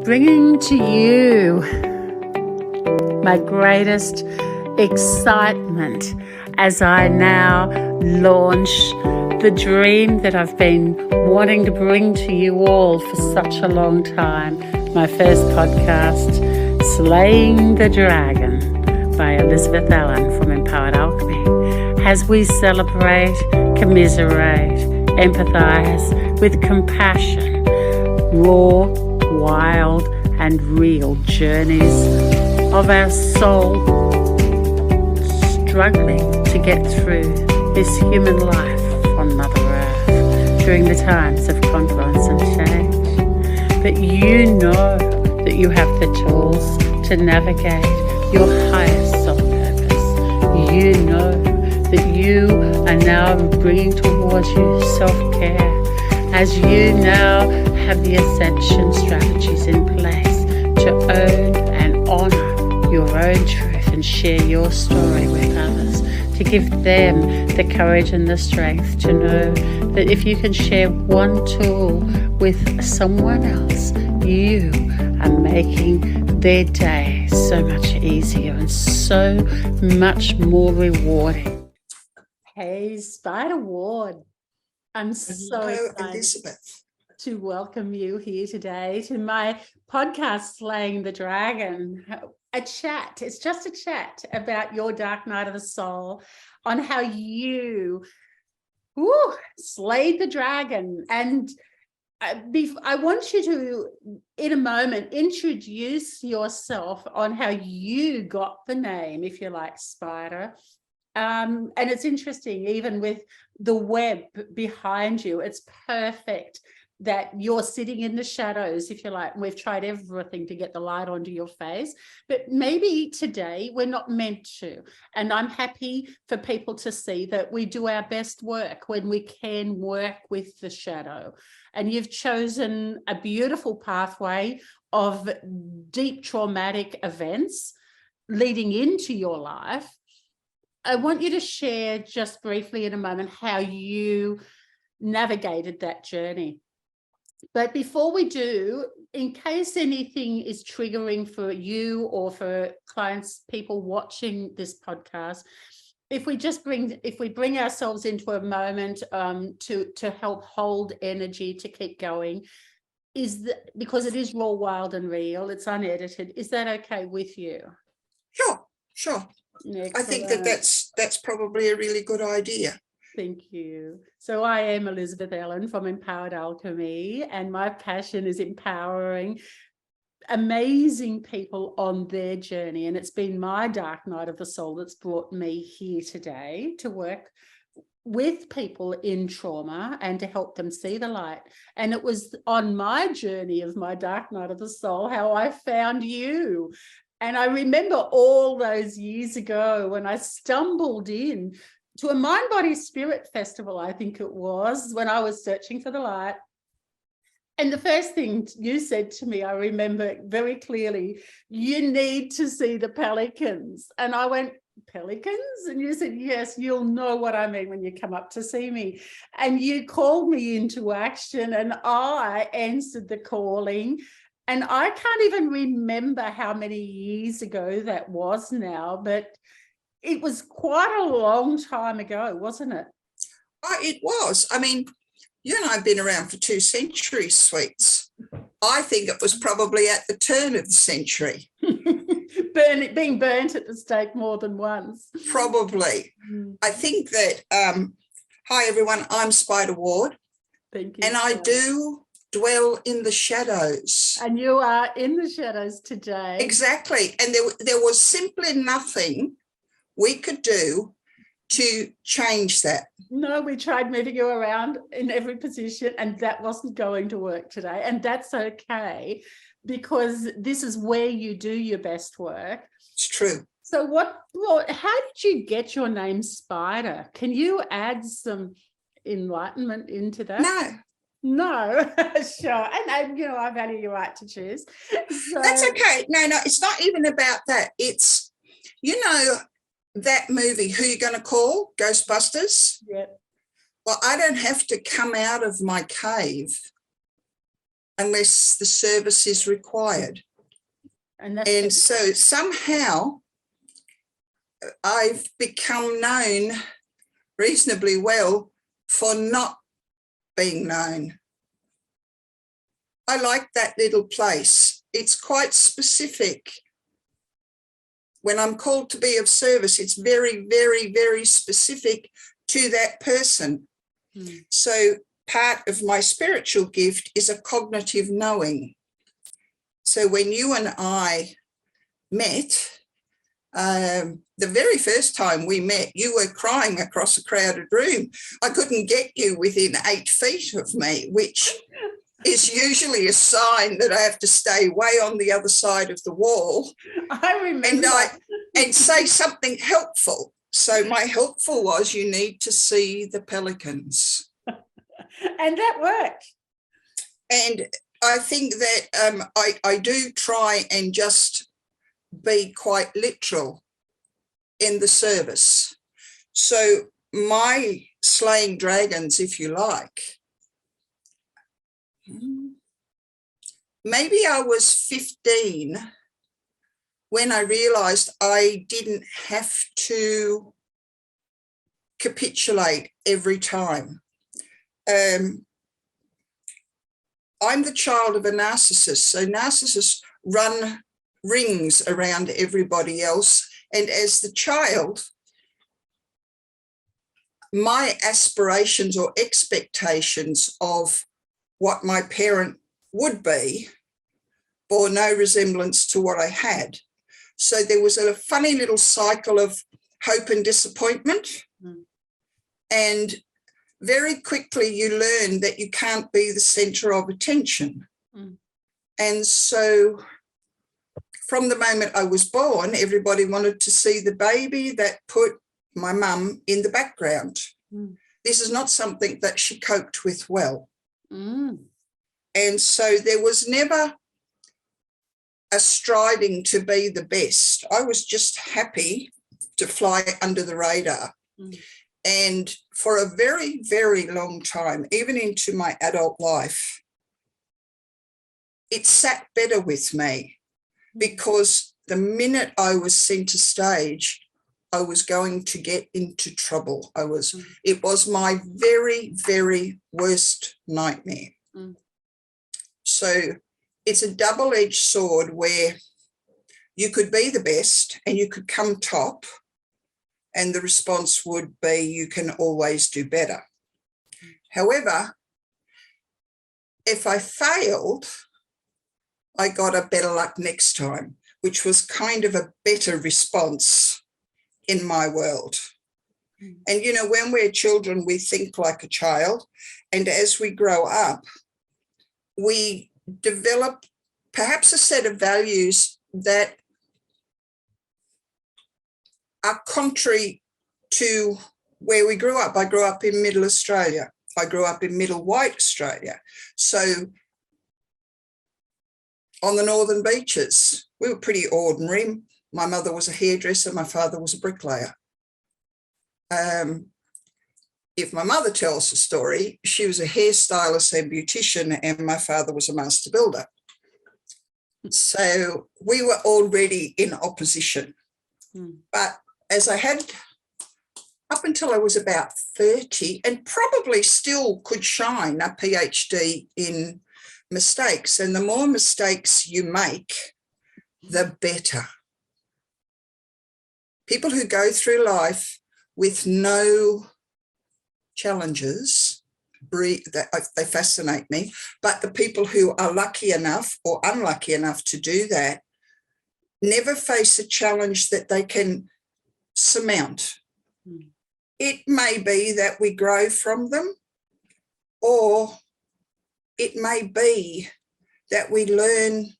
bringing to you my greatest excitement as I now launch the dream that I've been wanting to bring to you all for such a long time. My first podcast, Slaying the Dragon by Elizabeth Allen from Empowered Alchemy, as we celebrate, commiserate, empathize with compassion, raw, wild and real journeys of our soul struggling to get through this human life on Mother Earth during the times of confluence and change. But you know that you have the tools to navigate your highest soul purpose. You know that you are now bringing towards you self-care as you now have the ascension strategies in place to own and honor your own truth and share your story with others, to give them the courage and the strength to know that if you can share one tool with someone else, you are making their day so much easier and so much more rewarding. Hey, Spider Ward. I'm so excited, Elizabeth, to welcome you here today to my podcast, Slaying the Dragon. A chat. It's just a chat about your dark night of the soul, on how you slayed the dragon. And I want you to, in a moment, introduce yourself on how you got the name, if you like, Spider. And it's interesting, even with the web behind you, it's perfect that you're sitting in the shadows, if you like. We've tried everything to get the light onto your face, but maybe today we're not meant to. And I'm happy for people to see that we do our best work when we can work with the shadow. And you've chosen a beautiful pathway of deep traumatic events leading into your life. I want you to share just briefly in a moment how you navigated that journey. But before we do, in case anything is triggering for you or for clients, people watching this podcast, if we bring ourselves into a moment to help hold energy to keep going, because it is raw, wild and real, it's unedited, is that okay with you? Sure. Excellent. I think that's probably a really good idea. Thank you. So I am Elizabeth Allen from Empowered Alchemy, and my passion is empowering amazing people on their journey. And it's been my dark night of the soul that's brought me here today to work with people in trauma and to help them see the light. And it was on my journey of my dark night of the soul how I found you. And I remember all those years ago when I stumbled in to a Mind, Body, Spirit festival, I think it was, when I was searching for the light. And the first thing you said to me, I remember very clearly, you need to see the pelicans. And I went, pelicans? And you said, yes, you'll know what I mean when you come up to see me. And you called me into action, and I answered the calling. And I can't even remember how many years ago that was now, but it was quite a long time ago, wasn't it? Oh, it was. I mean, you and I have been around for 2 centuries, sweets. I think it was probably at the turn of the century. Being burnt at the stake more than once. Probably. I think that, hi everyone, I'm Spider Ward. Thank you. And I do dwell in the shadows. And you are in the shadows today. Exactly. And there was simply nothing we could do to change that. No, we tried moving you around in every position, and that wasn't going to work today. And that's okay, because this is where you do your best work. It's true. So how did you get your name Spider? Can you add some enlightenment into that? No, sure. And I value your right to choose. So, that's okay. No, it's not even about that. It's, that movie, Who You Gonna Call? Ghostbusters? Yep. Well, I don't have to come out of my cave unless the service is required. And so somehow I've become known reasonably well for not being known. I like that little place. It's quite specific. When I'm called to be of service, it's very, very, very specific to that person. So part of my spiritual gift is a cognitive knowing. So when you and I met, the very first time we met, you were crying across a crowded room. I couldn't get you within 8 feet of me, which is usually a sign that I have to stay way on the other side of the wall. I remember and say something helpful. So my helpful was, you need to see the pelicans. And that worked. And I think that I do try and just be quite literal in the service. So my slaying dragons, if you like, maybe I was 15 when I realized I didn't have to capitulate every time. I'm the child of a narcissist, so narcissists run rings around everybody else. And as the child, my aspirations or expectations of what my parent would be bore no resemblance to what I had. So there was a funny little cycle of hope and disappointment. And very quickly you learn that you can't be the center of attention. And so from the moment I was born, everybody wanted to see the baby that put my mum in the background. This is not something that she coped with well. And so there was never a striving to be the best. I was just happy to fly under the radar. And for a very, very long time, even into my adult life, it sat better with me, because the minute I was center stage, I was going to get into trouble. It was my very, very worst nightmare. So it's a double-edged sword where you could be the best and you could come top, and the response would be, you can always do better. However, if I failed, I got a better luck next time, which was kind of a better response in my world. And, you know, when we're children, we think like a child. And as we grow up, we develop perhaps a set of values that are contrary to where we grew up. I grew up in middle Australia. I grew up in middle white Australia. So on the northern beaches, we were pretty ordinary. My mother was a hairdresser. My father was a bricklayer. If my mother tells the story, she was a hairstylist and beautician, and my father was a master builder. So we were already in opposition. But as I had, up until I was about 30, and probably still could shine a PhD in mistakes, and the more mistakes you make, the better. People who go through life with no challenges, they fascinate me. But the people who are lucky enough or unlucky enough to do that never face a challenge that they can surmount. It may be that we grow from them, or it may be that we learn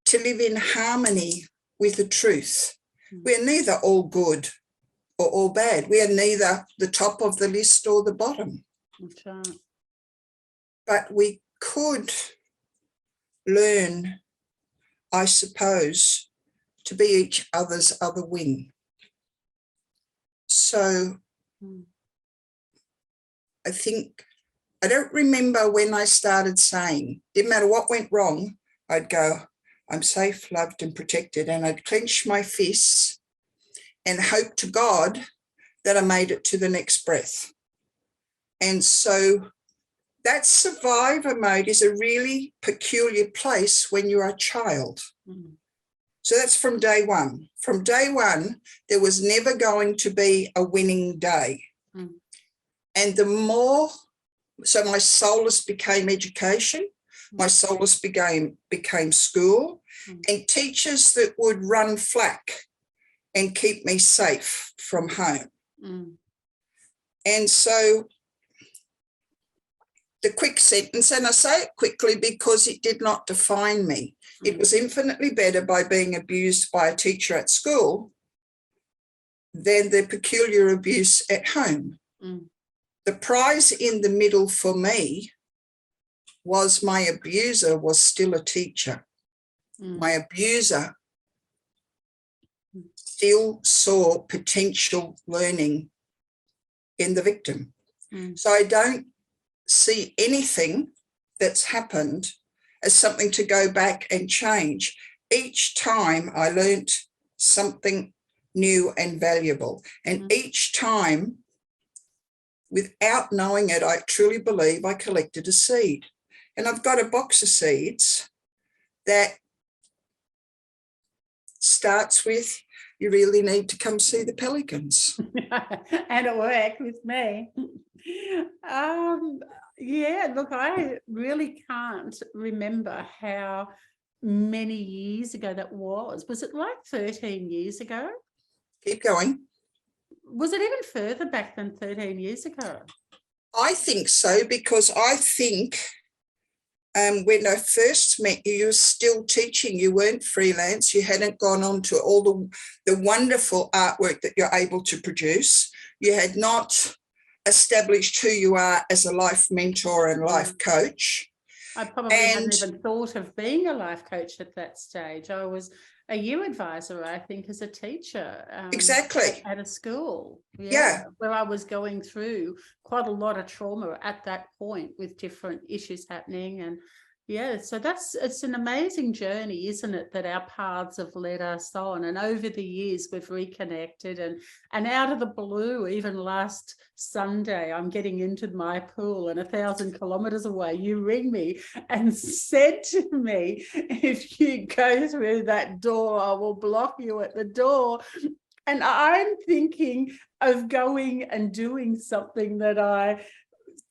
to live in harmony with the truth. We're neither all good or all bad. We are neither the top of the list or the bottom. Okay. But we could learn, I suppose, to be each other's other wing. So I think I don't remember when I started saying, didn't matter what went wrong, I'd go, I'm safe, loved and protected. And I'd clench my fists and hope to God that I made it to the next breath. And so that survivor mode is a really peculiar place when you're a child. Mm. So that's from day one. From day one, there was never going to be a winning day. Mm. And the more, so my solace became education, my solace became school, and teachers that would run flak and keep me safe from home. Mm. And so the quick sentence, and I say it quickly because it did not define me. It was infinitely better by being abused by a teacher at school than the peculiar abuse at home. Mm. The prize in the middle for me was my abuser was still a teacher. Mm. My abuser still saw potential learning in the victim. Mm. So I don't see anything that's happened as something to go back and change. Each time I learned something new and valuable. And each time, without knowing it, I truly believe I collected a seed. And I've got a box of seeds that starts with, you really need to come see the pelicans. And it worked with me. Yeah, look, I really can't remember how many years ago that was. Was it like 13 years ago? Keep going. Was it even further back than 13 years ago? I think so, because I think when I first met you, you were still teaching. You weren't freelance. You hadn't gone on to all the wonderful artwork that you're able to produce. You had not established who you are as a life mentor and life coach. I probably hadn't even thought of being a life coach at that stage. I was a U advisor, I think, as a teacher. Exactly. At a school. Yeah. Where I was going through quite a lot of trauma at that point with different issues happening. And yeah, so it's an amazing journey, isn't it, that our paths have led us on. And over the years, we've reconnected, and out of the blue, even last Sunday, I'm getting into my pool, and 1,000 kilometers away, you ring me and said to me, if you go through that door, I will block you at the door. And I'm thinking of going and doing something that I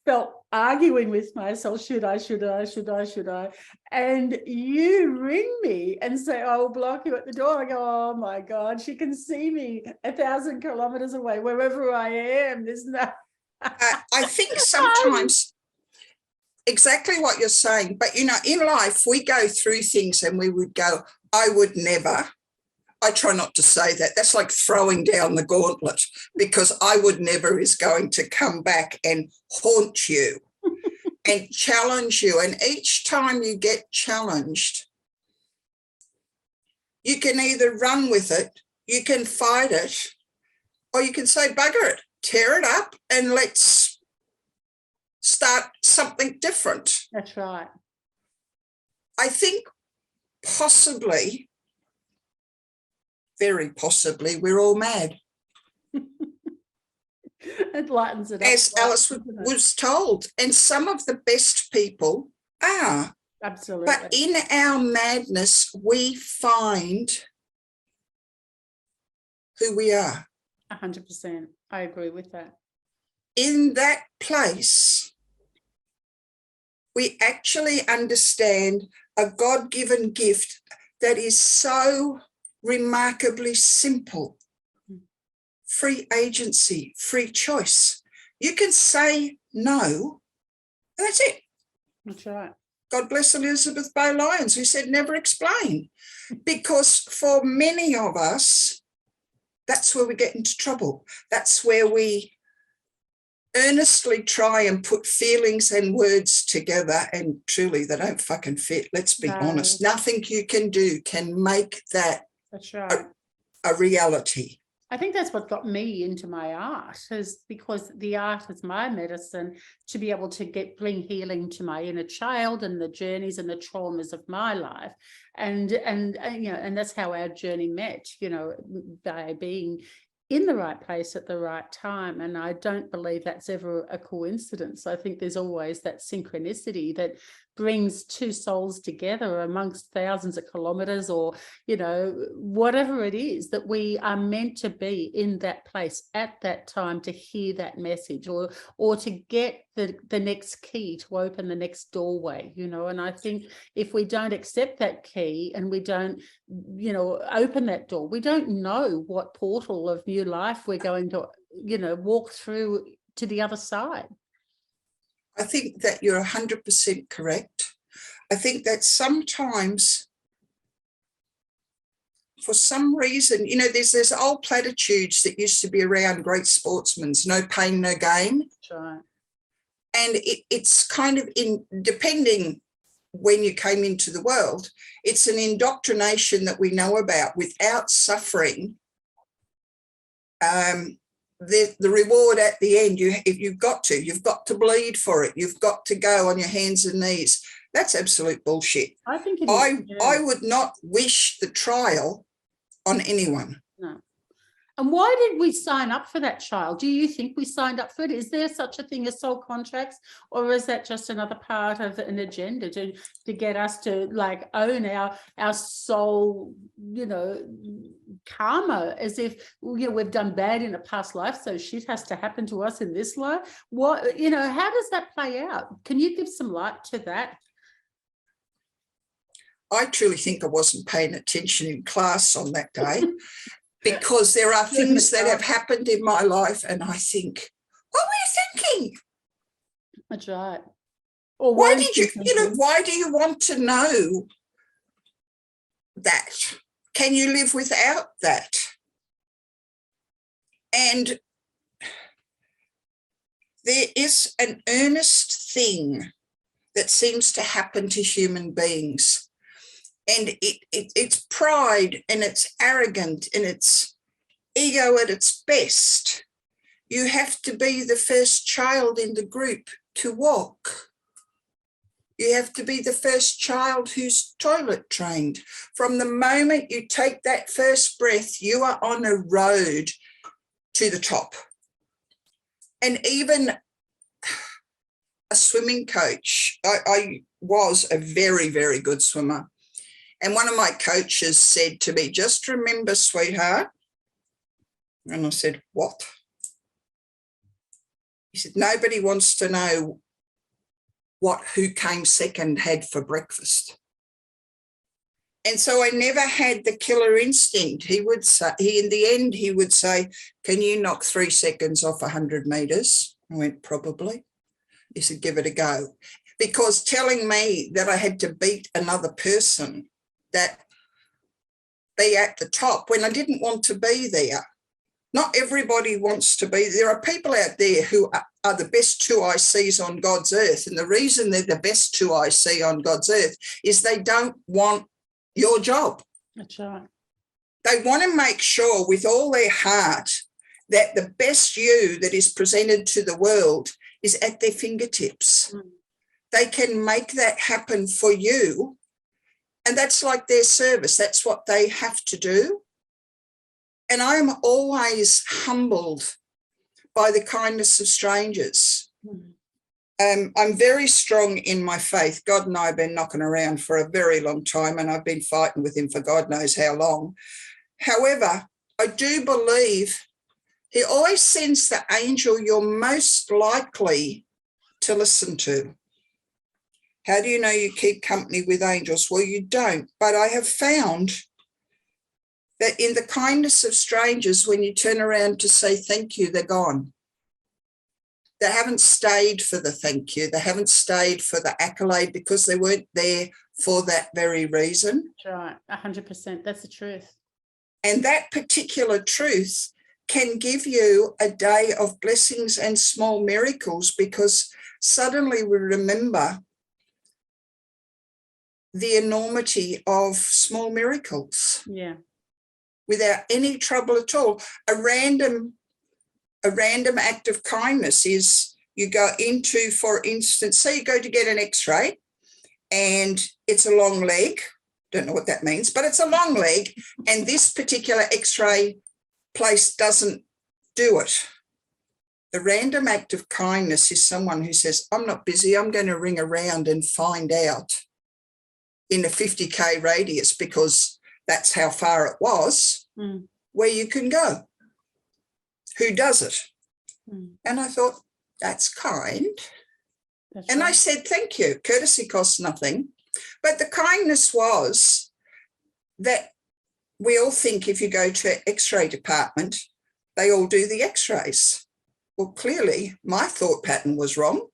felt arguing with myself, should I? And you ring me and say, I will block you at the door. I go, oh my God, she can see me 1,000 kilometers away, wherever I am. There's no... I think sometimes exactly what you're saying, but you know, in life, we go through things and we would go, I would never. I try not to say that. That's like throwing down the gauntlet, because I would never is going to come back and haunt you and challenge you. And each time you get challenged, you can either run with it, you can fight it, or you can say, bugger it, tear it up and let's start something different. That's right. I think possibly, very possibly, we're all mad. It lightens it up. As Alice was told, and some of the best people are. Absolutely. But in our madness, we find who we are. 100%. I agree with that. In that place, we actually understand a God-given gift that is so remarkably simple. Free agency, free choice. You can say no, and that's it. That's right. God bless Elizabeth Bay Lyons, who said never explain. Because for many of us, that's where we get into trouble. That's where we earnestly try and put feelings and words together, and truly they don't fucking fit. Let's be honest. Nothing you can do can make that That's right. a reality. I think that's what got me into my art, is because the art is my medicine to be able to bring healing to my inner child and the journeys and the traumas of my life. And you know, and that's how our journey met, you know, by being in the right place at the right time. And I don't believe that's ever a coincidence. I think there's always that synchronicity that brings two souls together amongst thousands of kilometers, or, you know, whatever it is, that we are meant to be in that place at that time to hear that message, or to get the next key to open the next doorway, you know. And I think if we don't accept that key and we don't, you know, open that door, we don't know what portal of new life we're going to, you know, walk through to the other side. I think that you're 100% correct. I think that sometimes, for some reason, you know, there's old platitudes that used to be around great sportsmen: no pain, no gain. That's right. And it's kind of, in depending when you came into the world, it's an indoctrination that we know about. Without suffering, the reward at the end, you've got to bleed for it. You've got to go on your hands and knees. That's absolute bullshit. I think it is. I would not wish the trial on anyone. No. And why did we sign up for that child? Do you think we signed up for it? Is there such a thing as soul contracts, or is that just another part of an agenda to get us to like own our soul, you know, karma, as if, you know, we've done bad in a past life, so shit has to happen to us in this life? What, you know, how does that play out? Can you give some light to that? I truly think I wasn't paying attention in class on that day. Because there are things that have happened in my life and I think, what were you thinking? That's right. Or why did why do you want to know that? Can you live without that? And there is an earnest thing that seems to happen to human beings. And it's pride, and it's arrogant, and it's ego at its best. You have to be the first child in the group to walk. You have to be the first child who's toilet trained. From the moment you take that first breath, you are on a road to the top. And even a swimming coach, I was a very, very good swimmer. And one of my coaches said to me, just remember, sweetheart. And I said, what? He said, nobody wants to know who came second had for breakfast. And so I never had the killer instinct. He would say, in the end, he would say, can you knock 3 seconds off 100 meters? I went, probably. He said, give it a go. Because telling me that I had to beat another person, that be at the top, when I didn't want to be there. Not everybody wants to be. There are people out there who are the best 2ICs on God's earth. And the reason they're the best 2IC on God's earth is they don't want your job. That's right. They want to make sure with all their heart that the best you that is presented to the world is at their fingertips. Mm. They can make that happen for you. And that's like their service. That's what they have to do. And I'm always humbled by the kindness of strangers. I'm very strong in my faith. God and I have been knocking around for a very long time, and I've been fighting with him for God knows how long. However, I do believe he always sends the angel you're most likely to listen to. How do you know you keep company with angels? Well, you don't. But I have found that in the kindness of strangers, when you turn around to say thank you, they're gone. They haven't stayed for the thank you. They haven't stayed for the accolade because they weren't there for that very reason. That's right, 100%. That's the truth. And that particular truth can give you a day of blessings and small miracles, because suddenly we remember the enormity of small miracles. Yeah. without any trouble at all. A random act of kindness is you go into, for instance, say you go to get an x-ray and it's a long leg. Don't know what that means, but it's a long leg, and this particular x-ray place doesn't do it. The random act of kindness is someone who says, I'm not busy, I'm going to ring around and find out in a 50k radius, because that's how far it was, where you can go. Who does it? And I thought, that's kind. That's right. I said, thank you. Courtesy costs nothing. But the kindness was that we all think if you go to an x-ray department, they all do the x-rays. Well, clearly my thought pattern was wrong,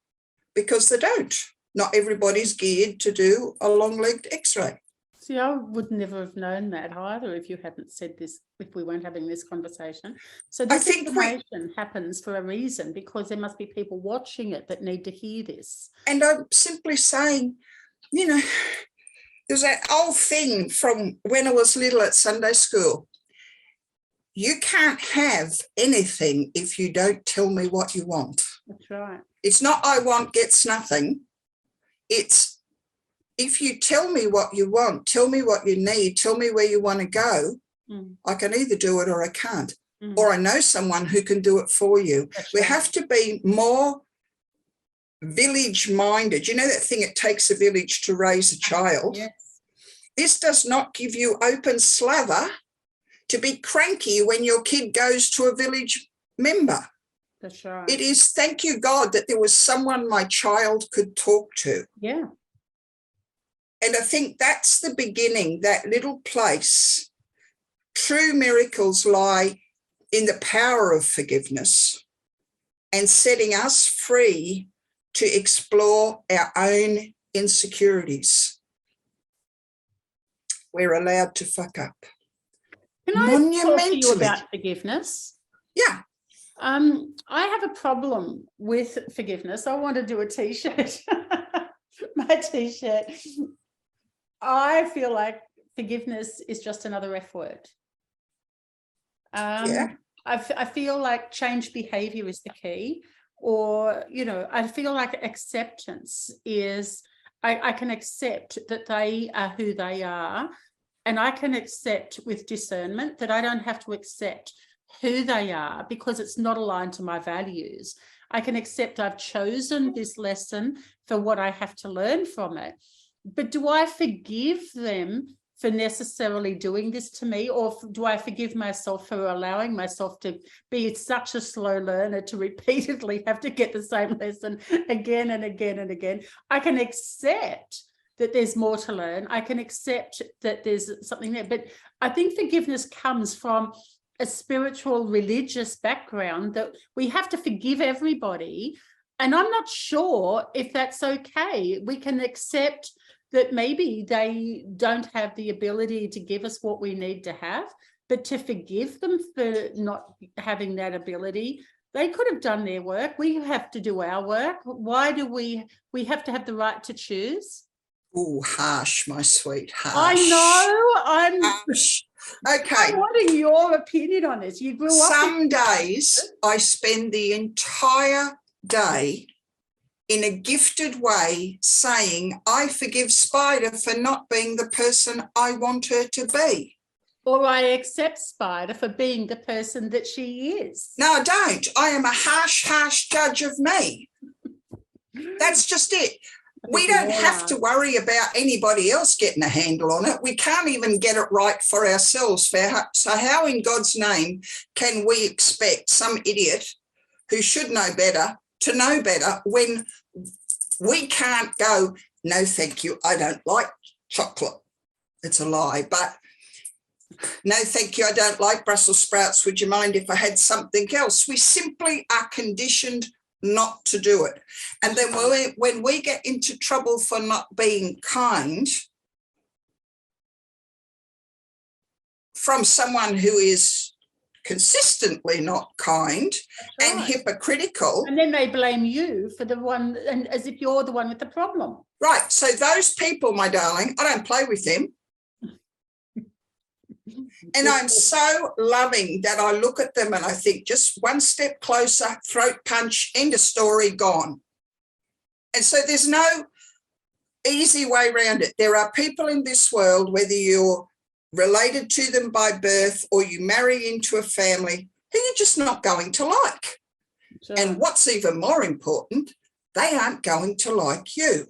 because they don't. Not everybody's geared to do a long-legged x-ray. See, I would never have known that either if you hadn't said this, if we weren't having this conversation. So this information happens for a reason, because there must be people watching it that need to hear this. And I'm simply saying, you know, there's that old thing from when I was little at Sunday school. You can't have anything if you don't tell me what you want. That's right. It's not I want gets nothing. It's if you tell me what you want, tell me what you need, tell me where you want to go, I can either do it or I can't. Or I know someone who can do it for you. That's we right. have to be more village minded. You know that thing, it takes a village to raise a child? Yes. This does not give you open slather to be cranky when your kid goes to a village member. That's right. It is, thank you God that there was someone my child could talk to. Yeah. And I think that's the beginning, that little place. True miracles lie in the power of forgiveness and setting us free to explore our own insecurities. We're allowed to fuck up. Can I talk to you about forgiveness? Yeah. I have a problem with forgiveness. I want to do a t-shirt. My t-shirt. I feel like forgiveness is just another F word. Yeah. I feel like change behavior is the key, or, you know, I feel like acceptance is, I can accept that they are who they are, and I can accept with discernment that I don't have to accept who they are because it's not aligned to my values. I can accept I've chosen this lesson for what I have to learn from it. But do I forgive them for necessarily doing this to me, or do I forgive myself for allowing myself to be such a slow learner to repeatedly have to get the same lesson again and again and again? I can accept that there's more to learn. I can accept that there's something there. But I think forgiveness comes from a spiritual, religious background that we have to forgive everybody. And I'm not sure if that's okay. We can accept that maybe they don't have the ability to give us what we need to have, but to forgive them for not having that ability. They could have done their work. We have to do our work. Why do we have to have the right to choose? Oh, harsh, my sweet, harsh. I know. I'm harsh. Okay. I'm wanting your opinion on this. You grew up. Some days I spend the entire day in a gifted way saying, I forgive Spider for not being the person I want her to be. Or I accept Spider for being the person that she is. No, I don't. I am a harsh, harsh judge of me. That's just it. We don't have to worry about anybody else getting a handle on it. We can't even get it right for ourselves. So how in God's name can we expect some idiot who should know better to know better when we can't go, no, thank you, I don't like chocolate. It's a lie, but no, thank you, I don't like Brussels sprouts. Would you mind if I had something else? We simply are conditioned not to do it. And then when we get into trouble for not being kind from someone who is consistently not kind and hypocritical. And then they blame you for the one, and as if you're the one with the problem. Right. So those people, my darling, I don't play with them. And I'm so loving that I look at them and I think just one step closer, throat punch, end of story, gone. And so there's no easy way around it. There are people in this world, whether you're related to them by birth or you marry into a family, who you're just not going to like. Sure. And what's even more important, they aren't going to like you.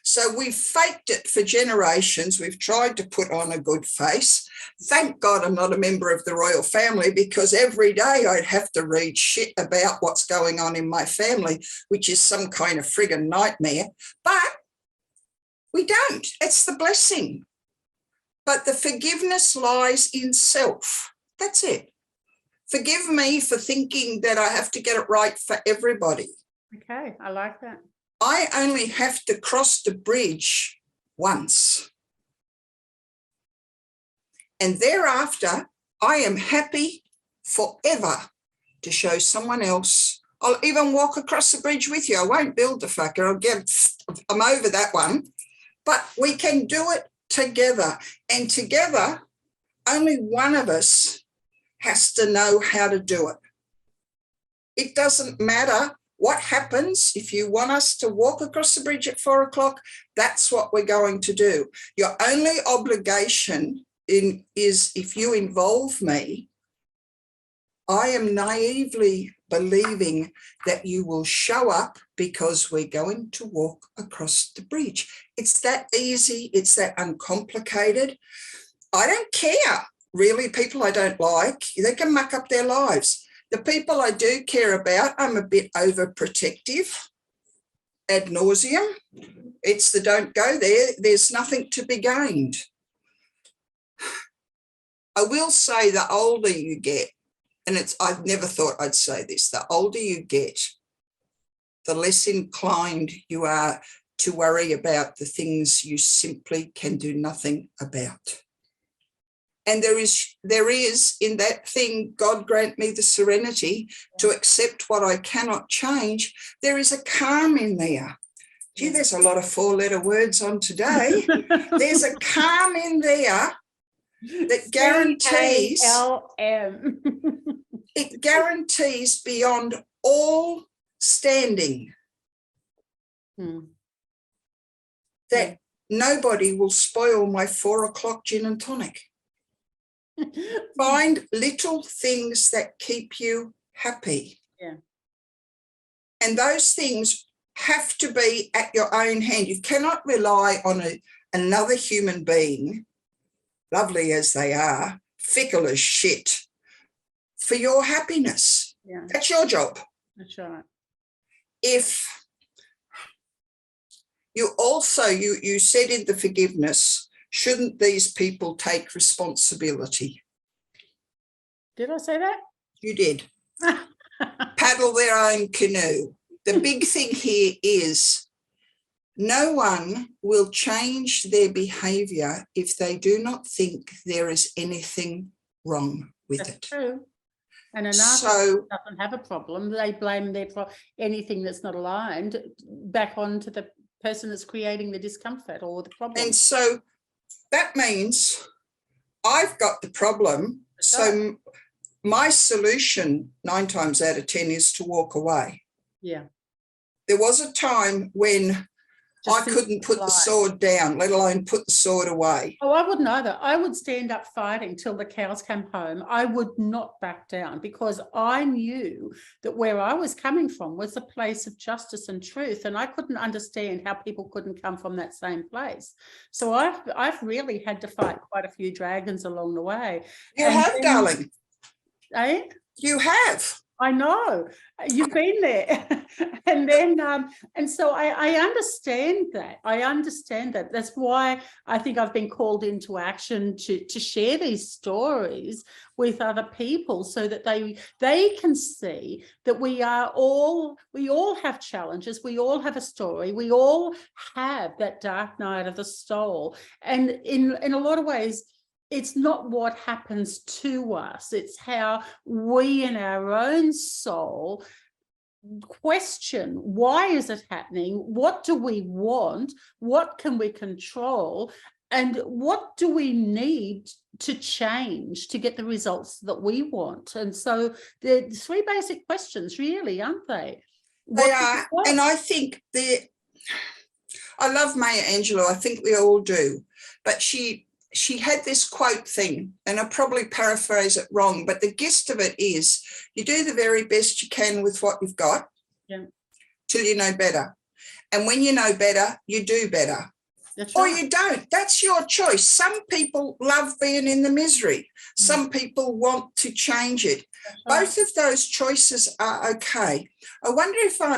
So we've faked it for generations. We've tried to put on a good face. Thank God I'm not a member of the royal family, because every day I'd have to read shit about what's going on in my family, which is some kind of friggin' nightmare. But we don't. It's the blessing. But the forgiveness lies in self. That's it. Forgive me for thinking that I have to get it right for everybody. Okay, I like that. I only have to cross the bridge once. And thereafter, I am happy forever to show someone else. I'll even walk across the bridge with you. I won't build the fucker. I'm over that one. But we can do it together. And together, only one of us has to know how to do it. It doesn't matter what happens. If you want us to walk across the bridge at 4 o'clock, that's what we're going to do. Your only obligation is if you involve me, I am naively believing that you will show up because we're going to walk across the bridge. It's that easy. It's that uncomplicated. I don't care, really, people I don't like. They can muck up their lives. The people I do care about, I'm a bit overprotective, ad nauseum. It's the don't go there. There's nothing to be gained. I will say the older you get, and I've never thought I'd say this, the older you get, the less inclined you are to worry about the things you simply can do nothing about. And there is in that thing, God grant me the serenity to accept what I cannot change. There is a calm in there. Gee, there's a lot of 4-letter words on today. There's a calm in there that guarantees C-A-L-M. It guarantees beyond all standing that nobody will spoil my 4 o'clock gin and tonic. Find little things that keep you happy. Yeah. And those things have to be at your own hand. You cannot rely on another human being, lovely as they are, fickle as shit, for your happiness. Yeah. That's your job. That's right. If you also, you said in the forgiveness, shouldn't these people take responsibility? Did I say that? You did. Paddle their own canoe. The big thing here is no one will change their behaviour if they do not think there is anything wrong with it. That's true. And another doesn't have a problem. They blame anything that's not aligned back onto the person that's creating the discomfort or the problem. And so that means I've got the problem. So my solution 9 times out of 10 is to walk away. Yeah. There was a time when I couldn't put the sword down, let alone put the sword away. Oh, I wouldn't either. I would stand up fighting till the cows came home. I would not back down because I knew that where I was coming from was a place of justice and truth, and I couldn't understand how people couldn't come from that same place. So I've really had to fight quite a few dragons along the way. You have, darling. Eh? You have. I know, you've been there. And then, and so I understand that. I understand that. That's why I think I've been called into action to share these stories with other people so that they can see that we all have challenges. We all have a story. We all have that dark night of the soul. And in a lot of ways, it's not what happens to us. It's how we in our own soul question, why is it happening? What do we want? What can we control? And what do we need to change to get the results that we want? And so the three basic questions, really, aren't they? They are. And I think I love Maya Angelou. I think we all do. But she had this quote thing, and I probably paraphrase it wrong, but the gist of it is you do the very best you can with what you've got till you know better. And when you know better, you do better. That's or right. you don't. That's your choice. Some people love being in the misery. Some people want to change it. Right. Both of those choices are okay. I wonder if I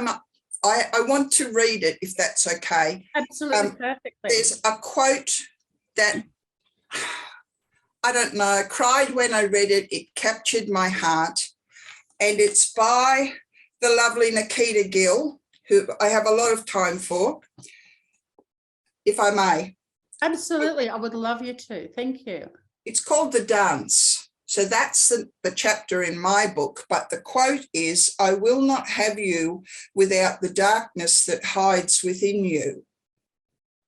want to read it, if that's okay. Absolutely, perfectly. There's a quote that, I don't know, I cried when I read it. It captured my heart. And it's by the lovely Nikita Gill, who I have a lot of time for, if I may. Absolutely. I would love you to. Thank you. It's called The Dance. So that's the chapter in my book. But the quote is, I will not have you without the darkness that hides within you.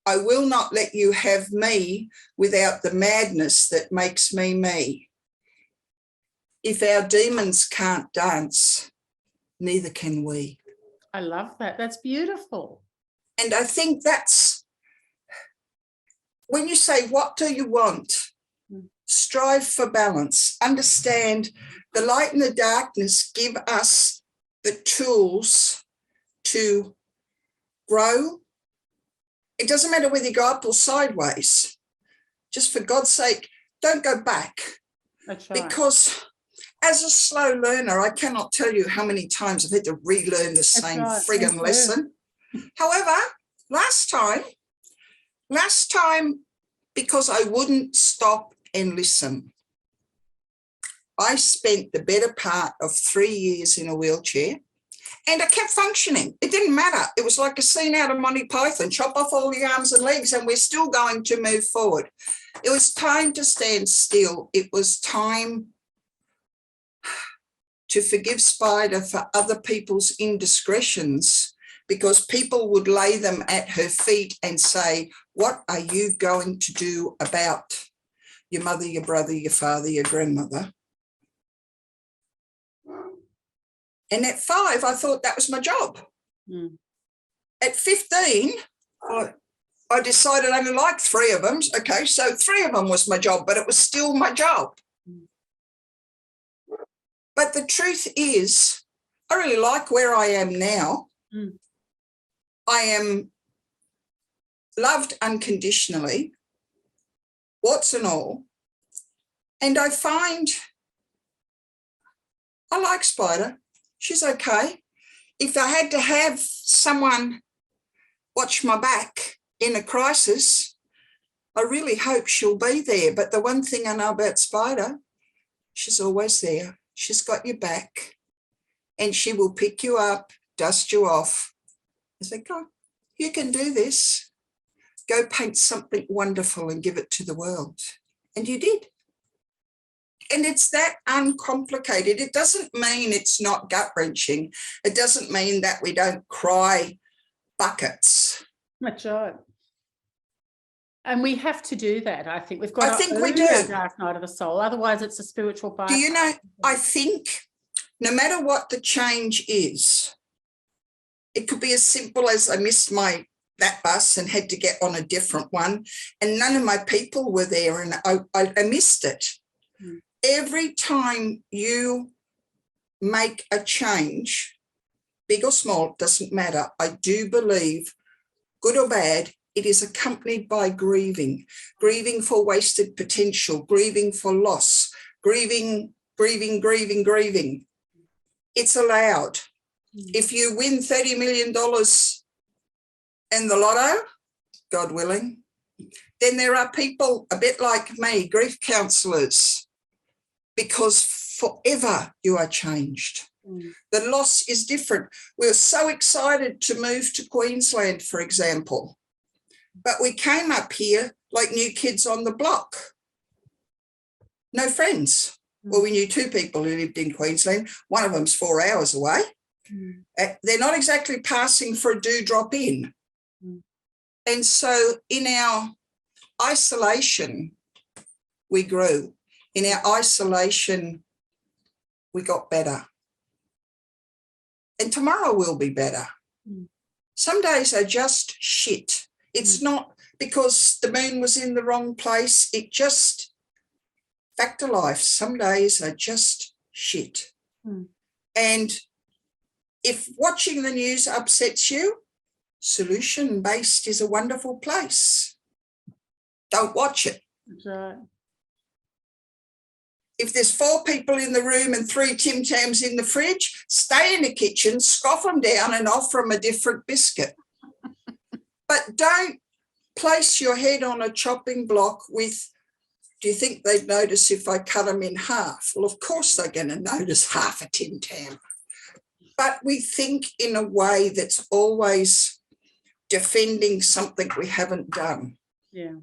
I will not let you have me without the madness that makes me me. If our demons can't dance, neither can we. I love that. That's beautiful. And I think that's, when you say, what do you want? Strive for balance. Understand the light and the darkness give us the tools to grow. It doesn't matter whether you go up or sideways. Just for God's sake, don't go back. That's right. Because as a slow learner, I cannot tell you how many times I've had to relearn the same friggin' lesson. However, last time, because I wouldn't stop and listen, I spent the better part of 3 years in a wheelchair, and I kept functioning. It didn't matter. It was like a scene out of Monty Python, chop off all the arms and legs, and we're still going to move forward. It was time to stand still. It was time to forgive Spider for other people's indiscretions, because people would lay them at her feet and say, what are you going to do about your mother, your brother, your father, your grandmother? And at 5, I thought that was my job. At 15, I decided I only liked 3 of them. Okay, so 3 of them was my job, but it was still my job. But the truth is, I really like where I am now. I am loved unconditionally, warts and all. And I find I like Spider. She's okay. If I had to have someone watch my back in a crisis, I really hope she'll be there. But the one thing I know about Spider, she's always there. She's got your back, and she will pick you up, dust you off, and say, go, you can do this. Go paint something wonderful and give it to the world. And you did. And it's that uncomplicated. It doesn't mean it's not gut-wrenching. It doesn't mean that we don't cry buckets. That's right. And we have to do that. I think we've got to we do. Our dark night of the soul. Otherwise, it's a spiritual bypass. Do you know, I think no matter what the change is, it could be as simple as I missed that bus and had to get on a different one, and none of my people were there, and I missed it. Every time you make a change, big or small, doesn't matter. I do believe, good or bad, it is accompanied by grieving for wasted potential, grieving for loss, grieving. It's allowed. If you win $30 million in the lotto, God willing, then there are people a bit like me, grief counsellors, because forever you are changed. The loss is different. We were so excited to move to Queensland, for example, but we came up here like new kids on the block. No friends. Well, we knew 2 people who lived in Queensland. One of them's 4 hours away. They're not exactly passing for a dewdrop in. And so in our isolation, we grew. In our isolation, we got better. And tomorrow will be better. Some days are just shit. It's not because the moon was in the wrong place. It just, fact of life, some days are just shit. And if watching the news upsets you, solution-based is a wonderful place. Don't watch it. That's right. If there's 4 people in the room and 3 Tim Tams in the fridge, stay in the kitchen, scoff them down and offer them a different biscuit. But don't place your head on a chopping block with, do you think they'd notice if I cut them in half? Well, of course they're going to notice half a Tim Tam. But we think in a way that's always defending something we haven't done. Yeah,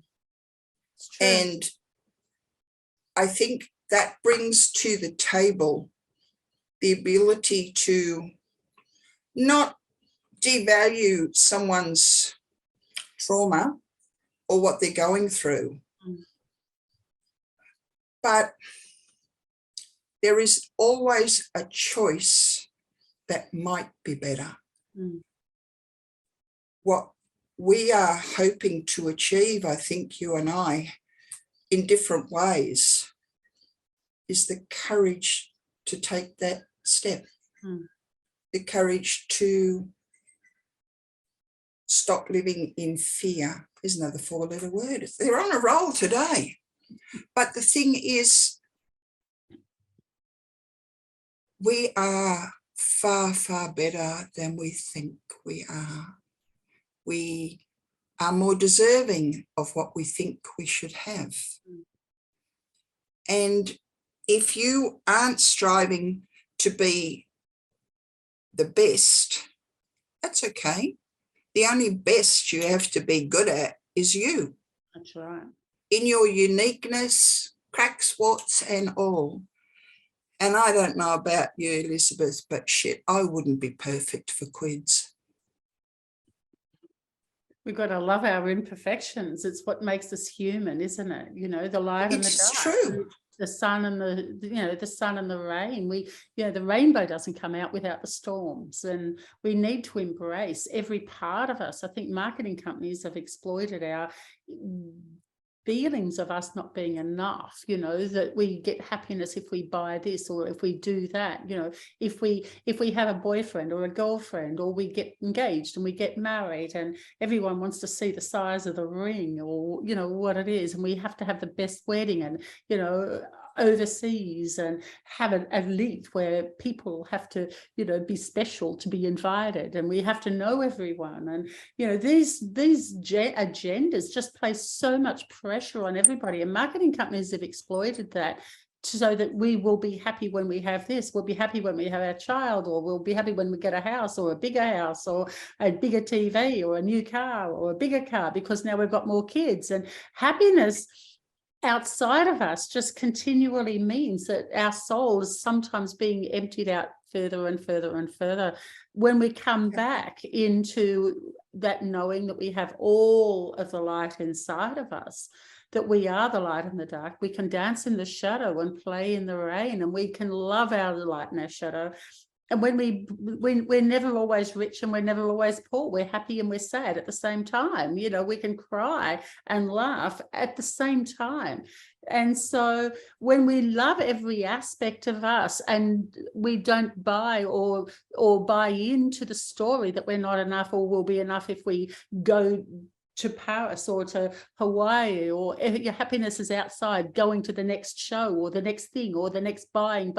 it's true. And I think that brings to the table the ability to not devalue someone's trauma or what they're going through. But there is always a choice that might be better. What we are hoping to achieve, I think you and I, in different ways, is the courage to take that step, the courage to stop living in fear. There's another 4-letter word. They're on a roll today. But the thing is, we are far, far better than we think we are. We are more deserving of what we think we should have. And if you aren't striving to be the best, that's okay. The only best you have to be good at is you. That's right. In your uniqueness, cracks, warts and all. And I don't know about you, Elizabeth, but shit, I wouldn't be perfect for quids. We've got to love our imperfections. It's what makes us human, isn't it? You know, the light and the dark. It's true. The sun and the sun and the rain. The rainbow doesn't come out without the storms, and we need to embrace every part of us. I think marketing companies have exploited our feelings of us not being enough, that we get happiness if we buy this or if we do that, if we have a boyfriend or a girlfriend, or we get engaged and we get married and everyone wants to see the size of the ring or what it is, and we have to have the best wedding and overseas and have an elite where people have to be special to be invited, and we have to know everyone, and these agendas just place so much pressure on everybody, and marketing companies have exploited that so that we will be happy when we have this, we'll be happy when we have our child, or we'll be happy when we get a house or a bigger house or a bigger TV or a new car or a bigger car, because now we've got more kids. And happiness outside of us just continually means that our soul is sometimes being emptied out further and further and further. When we come back into that knowing that we have all of the light inside of us, that we are the light and the dark, we can dance in the shadow and play in the rain, and we can love our light and our shadow. And when we're never always rich and we're never always poor, we're happy and we're sad at the same time. We can cry and laugh at the same time. And so when we love every aspect of us and we don't buy or buy into the story that we're not enough or will be enough if we go to Paris or to Hawaii, or your happiness is outside going to the next show or the next thing or the next buying.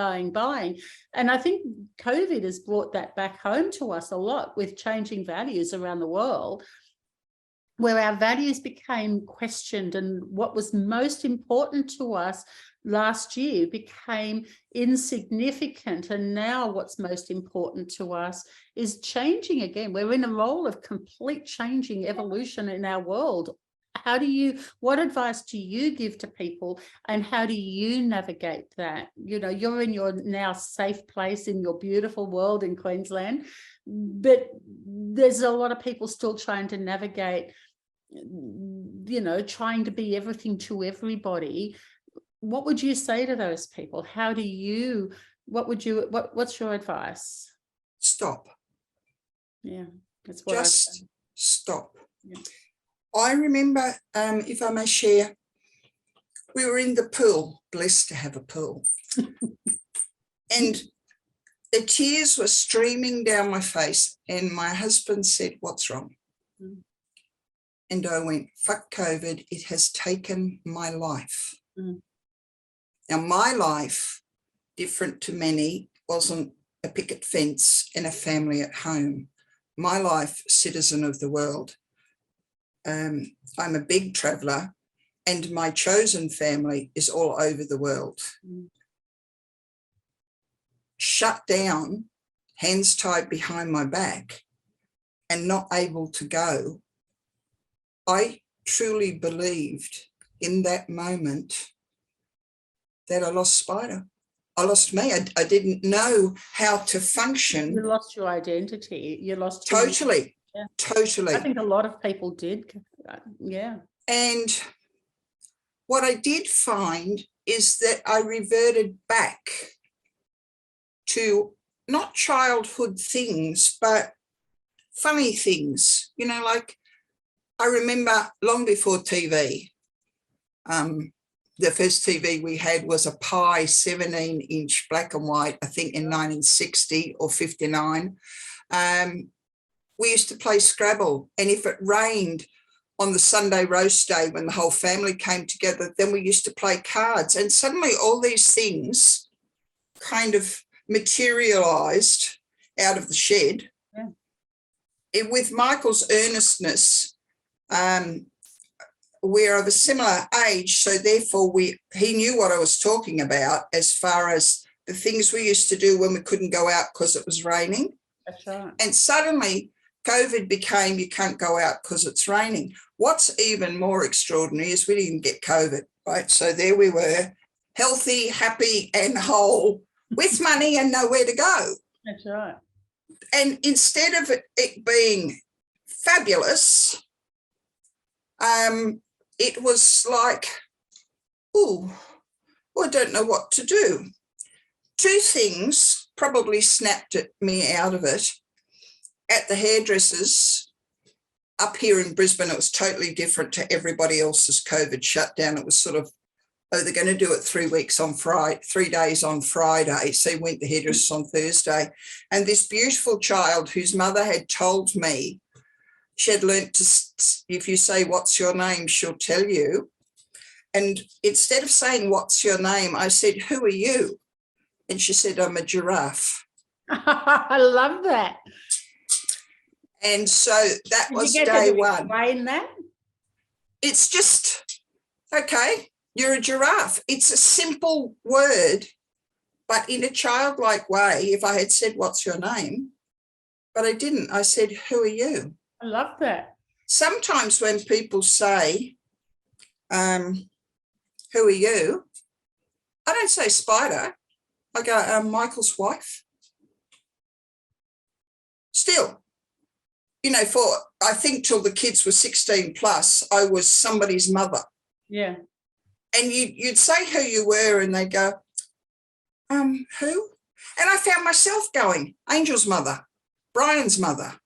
And I think COVID has brought that back home to us a lot with changing values around the world, where our values became questioned, and what was most important to us last year became insignificant, and now what's most important to us is changing again. We're in a role of complete changing evolution in our world. What advice do you give to people, and how do you navigate that? You're in your now safe place in your beautiful world in Queensland, but there's a lot of people still trying to navigate you know, trying to be everything to everybody, what would you say to those people? How do you, what's your advice? Stop. Yeah, that's what Just stop. Yeah. I remember, if I may share, we were in the pool, blessed to have a pool. And the tears were streaming down my face, and my husband said, "What's wrong?" Mm. And I went, "Fuck COVID, it has taken my life." Mm. Now, my life, different to many, wasn't a picket fence and a family at home. My life, citizen of the world. I'm a big traveller, and my chosen family is all over the world. Mm. Shut down, hands tied behind my back, and not able to go. I truly believed in that moment that I lost Spider. I lost me. I didn't know how to function. You lost your identity. You lost who you- Totally. Yeah. Totally. I think a lot of people did. Yeah. And what I did find is that I reverted back to not childhood things, but funny things, you know, like I remember long before TV, the first TV we had was a Pi 17-inch black and white, I think in 1960 or 59. We used to play Scrabble, and if it rained on the Sunday roast day when the whole family came together, then we used to play cards. And suddenly all these things kind of materialised out of the shed. Yeah. With Michael's earnestness, we're of a similar age, so therefore he knew what I was talking about as far as the things we used to do when we couldn't go out because it was raining. That's right. And suddenly COVID became you can't go out because it's raining. What's even more extraordinary is we didn't get COVID, right? So there we were, healthy, happy and whole, with money and nowhere to go. That's right. And instead of it being fabulous, it was like, oh, I don't know what to do. Two things probably snapped me out of it. At the hairdressers up here in Brisbane, it was totally different to everybody else's COVID shutdown. It was sort of, oh, they're going to do it 3 weeks on Friday, 3 days on Friday. So we went to the hairdressers on Thursday. And this beautiful child whose mother had told me she had learnt to, if you say, "What's your name?" she'll tell you. And instead of saying, "What's your name?" I said, "Who are you?" And she said, "I'm a giraffe." I love that. And so that was day one. Explain that? It's just, okay, you're a giraffe. It's a simple word, but in a childlike way, if I had said, "What's your name?" But I didn't. I said, "Who are you?" I love that. Sometimes when people say, "Who are you?" I don't say Spider. I go, "Michael's wife." Still, you know, for I think till the kids were 16 plus, I was somebody's mother. Yeah. And you'd say who you were and they'd go, who? And I found myself going, Angel's mother, Brian's mother.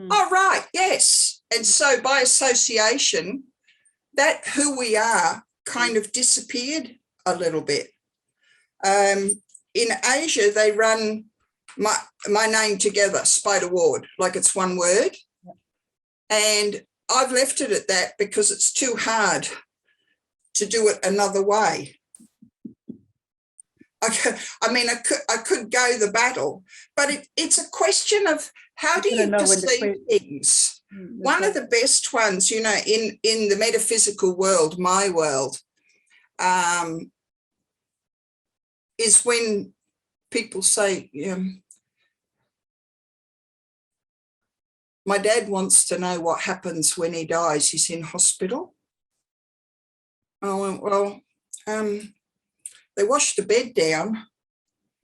Oh, right, yes. And so by association, that who we are kind of disappeared a little bit. In Asia, they run my name together, Spider Ward, like it's one word. And I've left it at that because it's too hard to do it another way. I could go the battle, but it's a question of how do you perceive things. One of the best ones, you know, in the metaphysical world, my world, is when people say, my dad wants to know what happens when he dies. He's in hospital. I went, well, they washed the bed down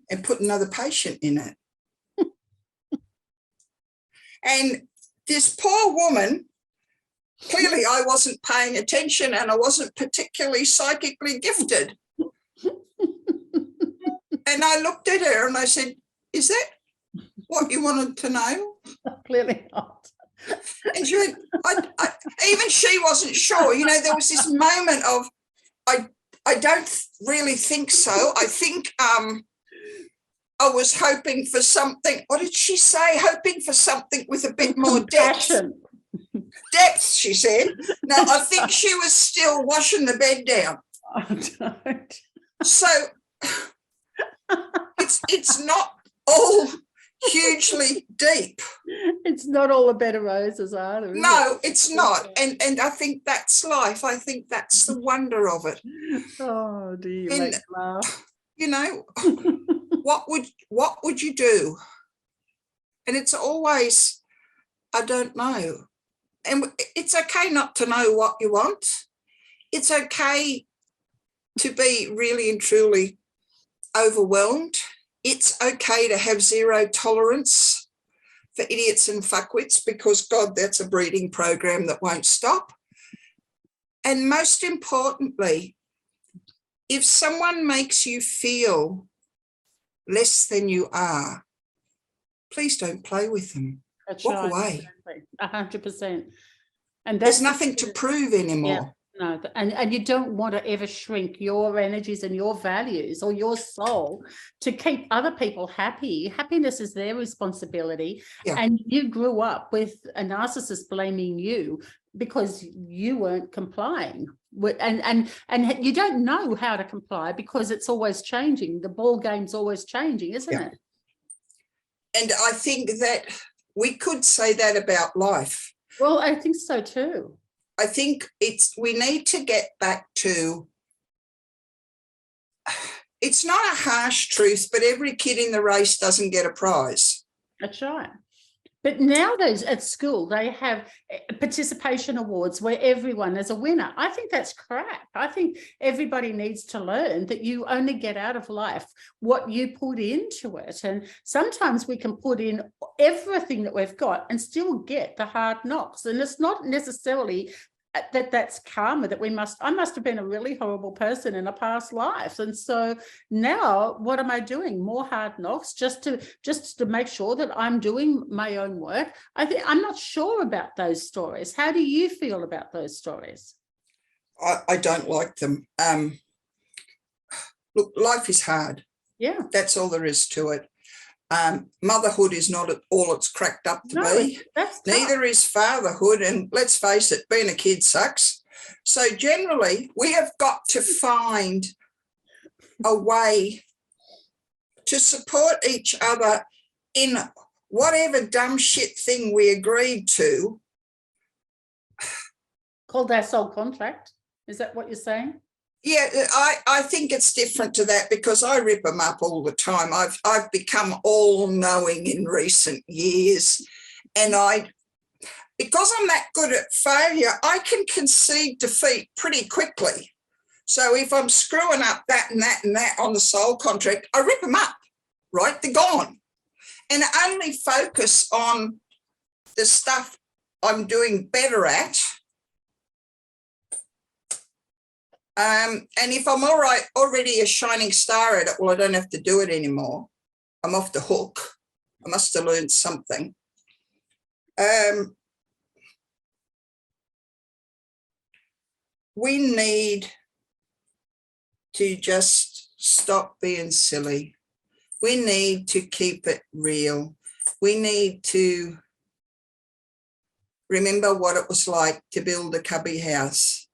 and put another patient in it. And this poor woman clearly I wasn't paying attention and I wasn't particularly psychically gifted. And I looked at her and I said, is that what you wanted to know? Clearly not. And she went, even she wasn't sure. You know, there was this moment of, I don't really think so. I think I was hoping for something. What did she say? Hoping for something with a bit more depth. Depth, she said. No, I think she was still washing the bed down. Oh, don't. So it's not all hugely deep. It's not all a bed of roses, either. No, it's not. And I think that's life. I think that's the wonder of it. Oh, do you make me laugh? You know, what would you do? And it's always, I don't know. And it's okay not to know what you want. It's okay to be really and truly overwhelmed. It's okay to have zero tolerance for idiots and fuckwits, because, God, that's a breeding program that won't stop. And most importantly, if someone makes you feel less than you are, please don't play with them. That's Walk right, away. exactly. 100%. And there's nothing to prove anymore. Yeah. No, and you don't want to ever shrink your energies and your values or your soul to keep other people happy. Happiness is their responsibility. Yeah. And you grew up with a narcissist blaming you because you weren't complying. And you don't know how to comply because it's always changing. The ball game's always changing, isn't it? And I think that we could say that about life. Well, I think so too. I think we need to get back to, it's not a harsh truth, but every kid in the race doesn't get a prize. That's right. But nowadays at school, they have participation awards where everyone is a winner. I think that's crap. I think everybody needs to learn that you only get out of life what you put into it. And sometimes we can put in everything that we've got and still get the hard knocks. And it's not necessarily that's karma that I must have been a really horrible person in a past life. And so now what am I doing? More hard knocks just to make sure that I'm doing my own work. I'm not sure about those stories. How do you feel about those stories? I don't like them. Look, life is hard. Yeah. That's all there is to it. Motherhood is not all it's cracked up to be. Neither is fatherhood, and let's face it, being a kid sucks. So generally, we have got to find a way to support each other in whatever dumb shit thing we agreed to. Called our soul contract. Is that what you're saying? Yeah, I think it's different to that because I rip them up all the time. I've become all-knowing in recent years, and because I'm that good at failure, I can concede defeat pretty quickly. So if I'm screwing up that and that and that on the soul contract, I rip them up, right? They're gone. And only focus on the stuff I'm doing better at. And if I'm already a shining star at it, well, I don't have to do it anymore. I'm off the hook. I must have learned something. We need to just stop being silly. We need to keep it real. We need to remember what it was like to build a cubby house.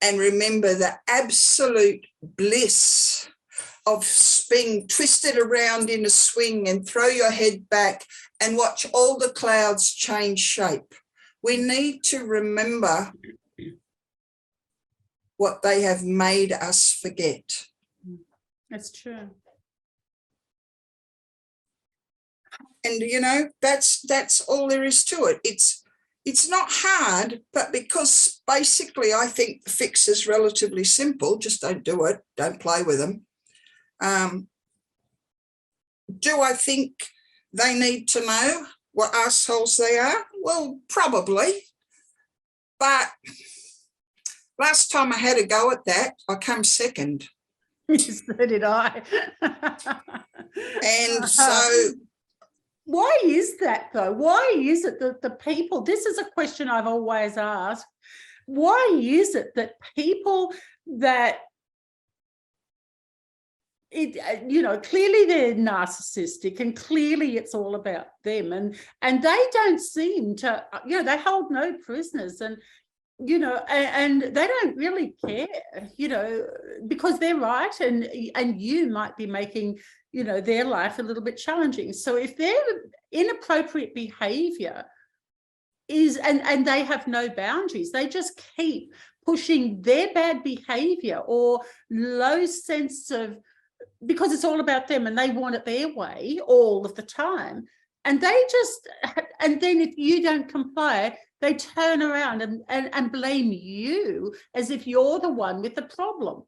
And remember the absolute bliss of being twisted around in a swing and throw your head back and watch all the clouds change shape. We need to remember what they have made us forget. That's true. And, you know, that's all there is to it. It's not hard, but because basically I think the fix is relatively simple, just don't do it, don't play with them. Do I think they need to know what assholes they are? Well, probably. But last time I had a go at that, I came second. So did I. And so... Why is that, though? Why is it that the people, this is a question I've always asked, why is it that people that, clearly they're narcissistic and clearly it's all about them, and they don't seem to, they hold no prisoners, and and they don't really care, because they're right, and you might be making their life a little bit challenging. So if their inappropriate behavior is, and they have no boundaries, they just keep pushing their bad behavior or low sense of, because it's all about them and they want it their way all of the time, and then if you don't comply, they turn around and blame you as if you're the one with the problem.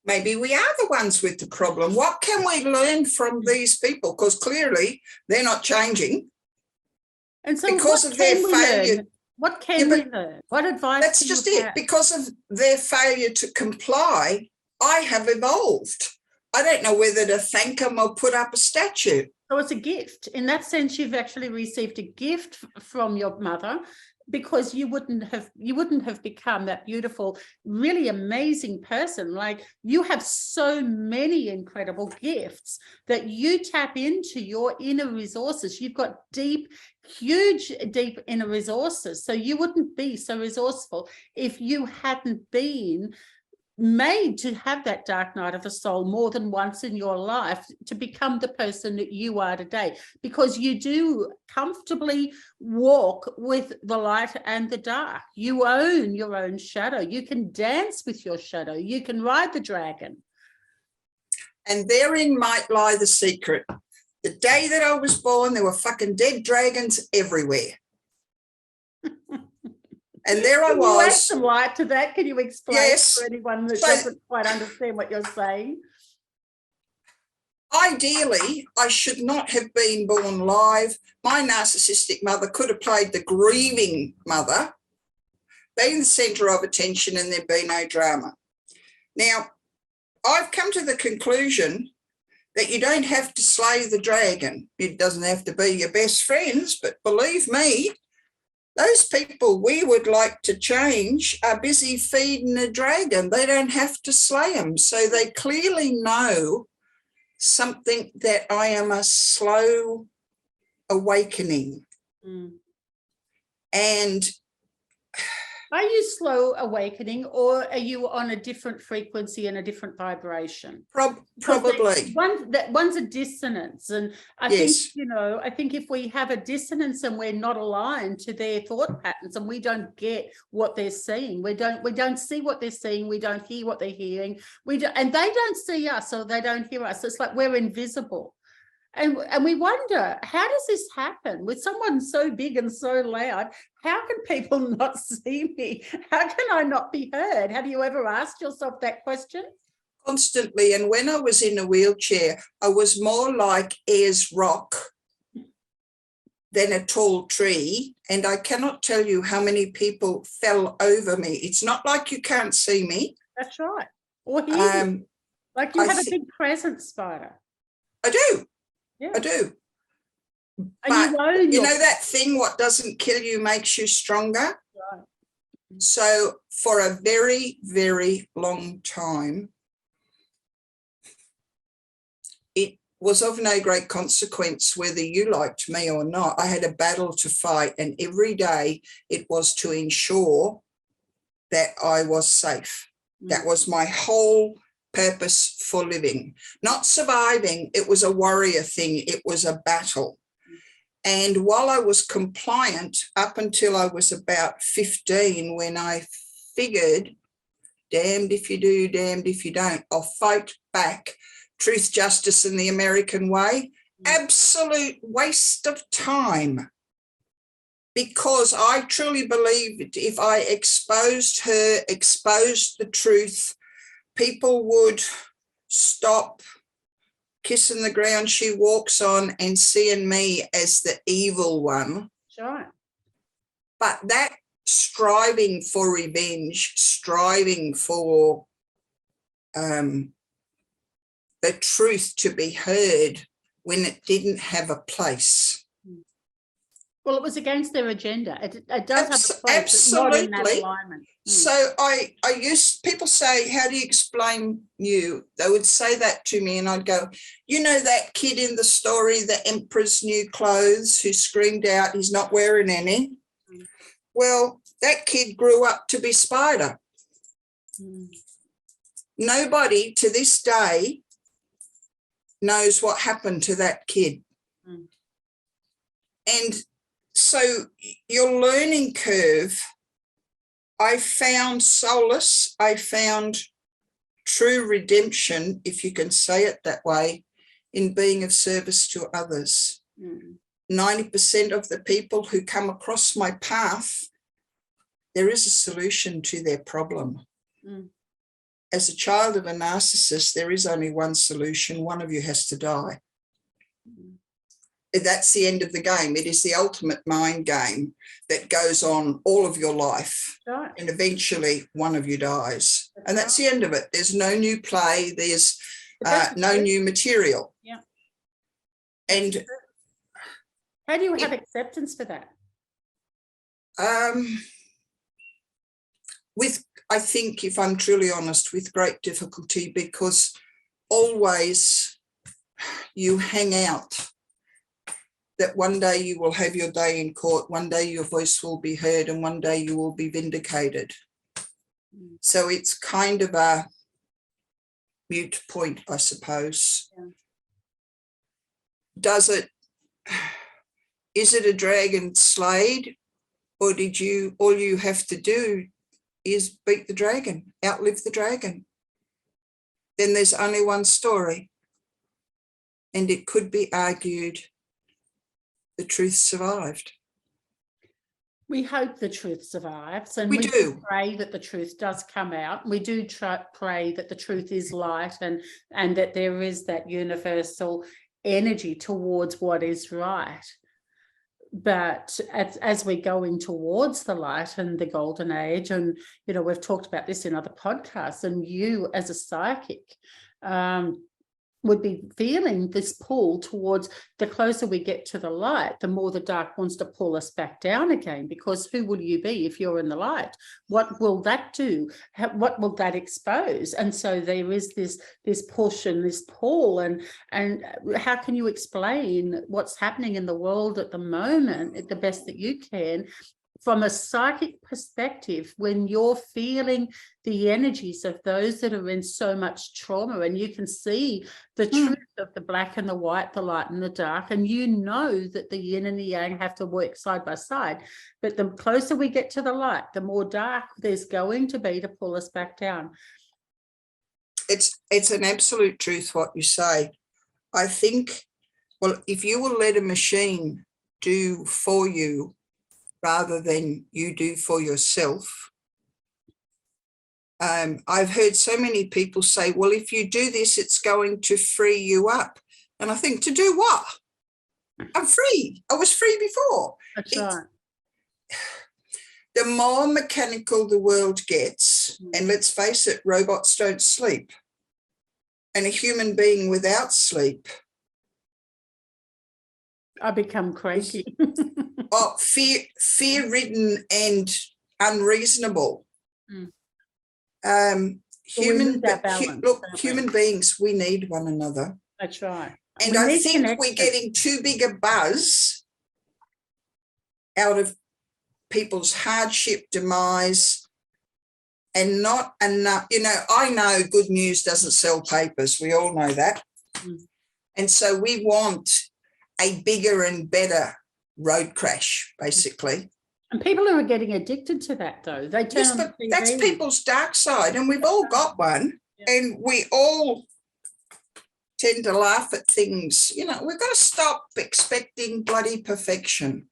Maybe we are the ones with the problem. What can we learn from these people? Because clearly they're not changing. And so because of their failure. What can we learn? What advice? That's just it. Because of their failure to comply, I have evolved. I don't know whether to thank them or put up a statue. So it's a gift. In that sense, you've actually received a gift from your mother, because you wouldn't have become that beautiful, really amazing person. Like, you have so many incredible gifts that you tap into your inner resources. You've got huge deep inner resources. So you wouldn't be so resourceful if you hadn't been made to have that dark night of the soul more than once in your life to become the person that you are today, because you do comfortably walk with the light and the dark. You own your own shadow. You can dance with your shadow. You can ride the dragon. And therein might lie the secret. The day that I was born, there were fucking dead dragons everywhere. And there I was. Can you add some light to that? Can you explain for anyone that doesn't quite understand what you're saying? Ideally, I should not have been born live. My narcissistic mother could have played the grieving mother, been the centre of attention, and there'd be no drama. Now, I've come to the conclusion that you don't have to slay the dragon. It doesn't have to be your best friends, but believe me, those people we would like to change are busy feeding a dragon. They don't have to slay them. So they clearly know something, that I am a slow awakening. And are you slow awakening, or are you on a different frequency and a different vibration? Probably. One's a dissonance, and I think if we have a dissonance and we're not aligned to their thought patterns, and we don't get what they're seeing, we don't see what they're seeing, we don't hear what they're hearing, and they don't see us, or they don't hear us. It's like we're invisible. And we wonder, how does this happen with someone so big and so loud? How can people not see me? How can I not be heard? Have you ever asked yourself that question? Constantly. And when I was in a wheelchair, I was more like Ayers Rock than a tall tree. And I cannot tell you how many people fell over me. It's not like you can't see me. That's right. Or hear you. Like you have a big presence, Spider. I do. Yeah. I do. And but you know that thing, what doesn't kill you makes you stronger. Right. So for a very, very long time, it was of no great consequence whether you liked me or not. I had a battle to fight, and every day it was to ensure that I was safe. That was my whole purpose for living, not surviving. It was a warrior thing. It was a battle. And while I was compliant up until I was about 15, when I figured, damned if you do, damned if you don't, I'll fight back. Truth, justice, and the American way. Absolute waste of time. Because I truly believed if I exposed her, exposed the truth, people would stop kissing the ground she walks on and seeing me as the evil one. Sure. But that striving for revenge, striving for the truth to be heard when it didn't have a place. Well, it was against their agenda. It does have a place, but not in that alignment. So people say, how do you explain you? They would say that to me and I'd go, you know that kid in the story, the Emperor's New Clothes, who screamed out he's not wearing any? Well, that kid grew up to be Spider. Nobody to this day knows what happened to that kid. And so your learning curve, I found solace, I found true redemption, if you can say it that way, in being of service to others. 90% of the people who come across my path, there is a solution to their problem. As a child of a narcissist, there is only one solution. One of you has to die. That's the end of the game. It is the ultimate mind game that goes on all of your life. Right. And eventually one of you dies. And that's the end of it. There's no new play. There's no new material. Yeah. And how do you have acceptance for that? I think, if I'm truly honest, with great difficulty, because always you hang out that one day you will have your day in court, one day your voice will be heard, and one day you will be vindicated. So it's kind of a mute point, I suppose. Yeah. Is it a dragon slayed, or all you have to do is beat the dragon, outlive the dragon? Then there's only one story, and it could be argued the truth survived. We hope the truth survives, and we do pray that the truth does come out. We do pray that the truth is light, and that there is that universal energy towards what is right. But as we're going towards the light and the golden age, and we've talked about this in other podcasts, and you as a psychic would be feeling this pull towards, the closer we get to the light, the more the dark wants to pull us back down again, because who will you be if you're in the light? What will that do? What will that expose? And so there is this push and this pull, and how can you explain what's happening in the world at the moment the best that you can, from a psychic perspective, when you're feeling the energies of those that are in so much trauma, and you can see the truth of the black and the white, the light and the dark, and you know that the yin and the yang have to work side by side. But the closer we get to the light, the more dark there's going to be to pull us back down. It's an absolute truth what you say. I think, well, if you will let a machine do for you rather than you do for yourself. I've heard so many people say, well, if you do this, it's going to free you up. And I think, to do what? I'm free. I was free before. That's right. The more mechanical the world gets, and let's face it, robots don't sleep. And a human being without sleep, I become cranky. Fear-ridden and unreasonable. Human beings, we need one another. That's right. And I think we're getting too big a buzz out of people's hardship, demise, and not enough. I know good news doesn't sell papers. We all know that. And so we want a bigger and better road crash, basically. And people who are getting addicted to that, though, they turn on the TV. That's people's dark side, and we've all got one. Yeah. And we all tend to laugh at things. We've got to stop expecting bloody perfection.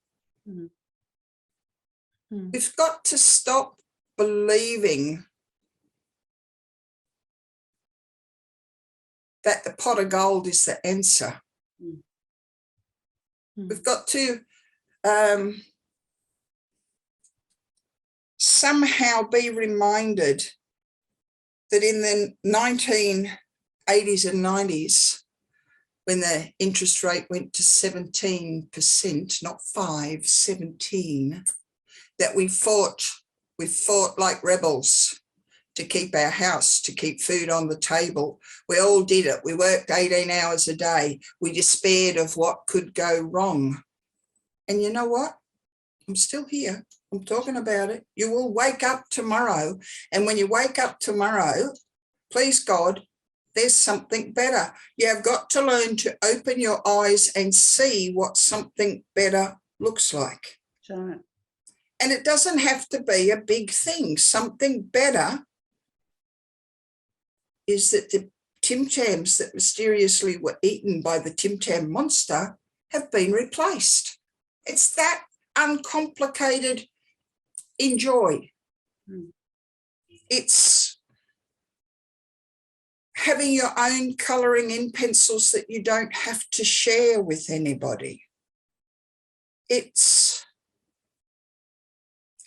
We've got to stop believing that the pot of gold is the answer. We've got to somehow be reminded that in the 1980s and 90s, when the interest rate went to 17%, not 5, 17, that we fought like rebels to keep our house, to keep food on the table. We all did it. We worked 18 hours a day. We despaired of what could go wrong. And you know what? I'm still here. I'm talking about it. You will wake up tomorrow. And when you wake up tomorrow, please God, there's something better. You have got to learn to open your eyes and see what something better looks like. Sure. And it doesn't have to be a big thing. Something better is that the Tim Tams that mysteriously were eaten by the Tim Tam monster have been replaced. It's that uncomplicated. Enjoy. It's having your own colouring in pencils that you don't have to share with anybody. It's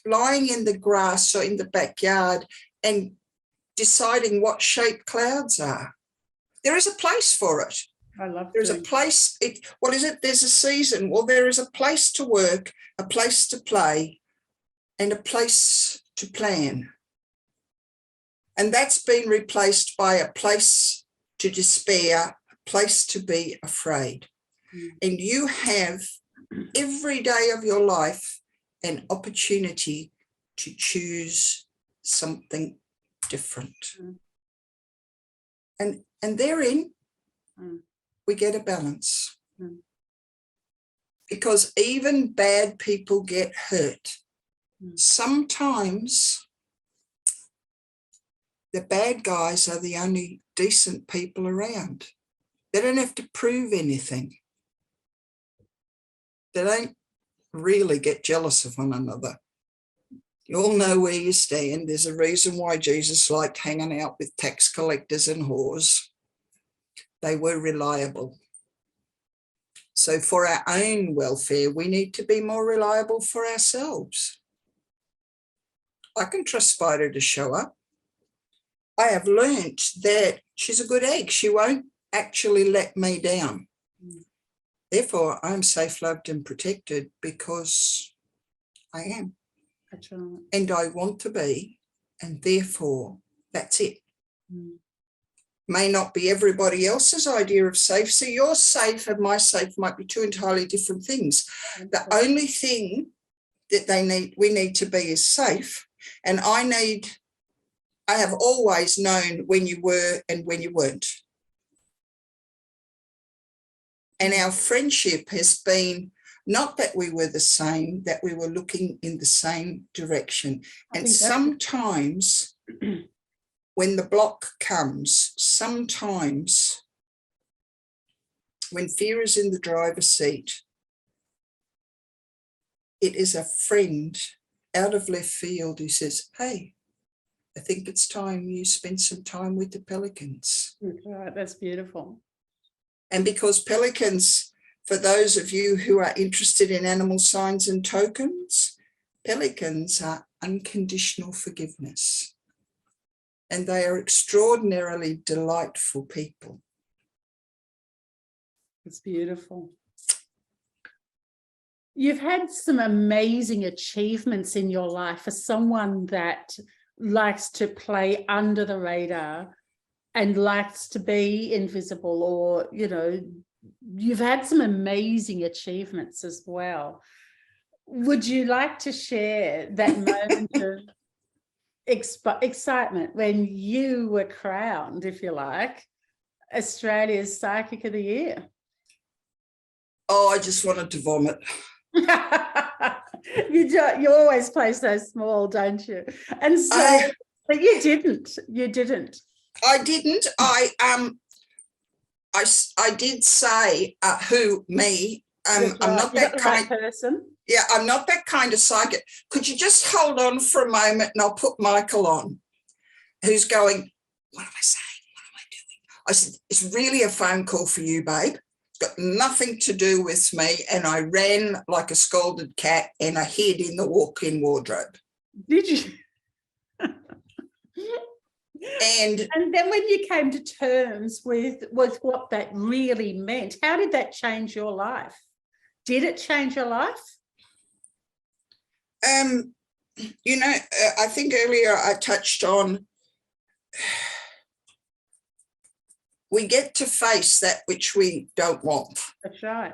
lying in the grass or in the backyard and deciding what shape clouds are. There is a place for it. I love There's a place. What is it? There's a season. Well, there is a place to work, a place to play, and a place to plan. And that's been replaced by a place to despair, a place to be afraid. And you have every day of your life an opportunity to choose something different. And therein we get a balance. Because even bad people get hurt. Sometimes the bad guys are the only decent people around. They don't have to prove anything. They don't really get jealous of one another. You all know where you stand. There's a reason why Jesus liked hanging out with tax collectors and whores. They were reliable. So for our own welfare, we need to be more reliable for ourselves. I can trust Spider to show up. I have learnt that she's a good egg. She won't actually let me down. Therefore, I'm safe, loved and protected because I am. That's right. And I want to be, and therefore that's it. May not be everybody else's idea of safe. So your safe and my safe might be two entirely different things. The only thing that we need to be is safe. And I have always known when you were and when you weren't. And our friendship has been not that we were the same, that we were looking in the same direction. And sometimes when the block comes, sometimes when fear is in the driver's seat, it is a friend out of left field who says, hey, I think it's time you spend some time with the pelicans. Right, that's beautiful. And because pelicans, for those of you who are interested in animal signs and tokens, pelicans are unconditional forgiveness. And they are extraordinarily delightful people. It's beautiful. You've had some amazing achievements in your life for someone that likes to play under the radar and likes to be invisible, or, you know, you've had some amazing achievements as well. Would you like to share that moment of excitement when you were crowned, if you like, Australia's Psychic of the Year? Oh, I just wanted to vomit. You always play so small, don't you? And so, but you didn't. I didn't. I did say who, me. I'm not that kind of person. Yeah, I'm not that kind of psychic. Could you just hold on for a moment and I'll put Michael on, who's going, what am I saying? What am I doing? I said, it's really a phone call for you, babe. It's got nothing to do with me. And I ran like a scolded cat and I hid in the walk-in wardrobe. Did you? And then when you came to terms with what that really meant, how did that change your life? Did it change your life? You know, I think earlier I touched on we get to face that which we don't want. That's right.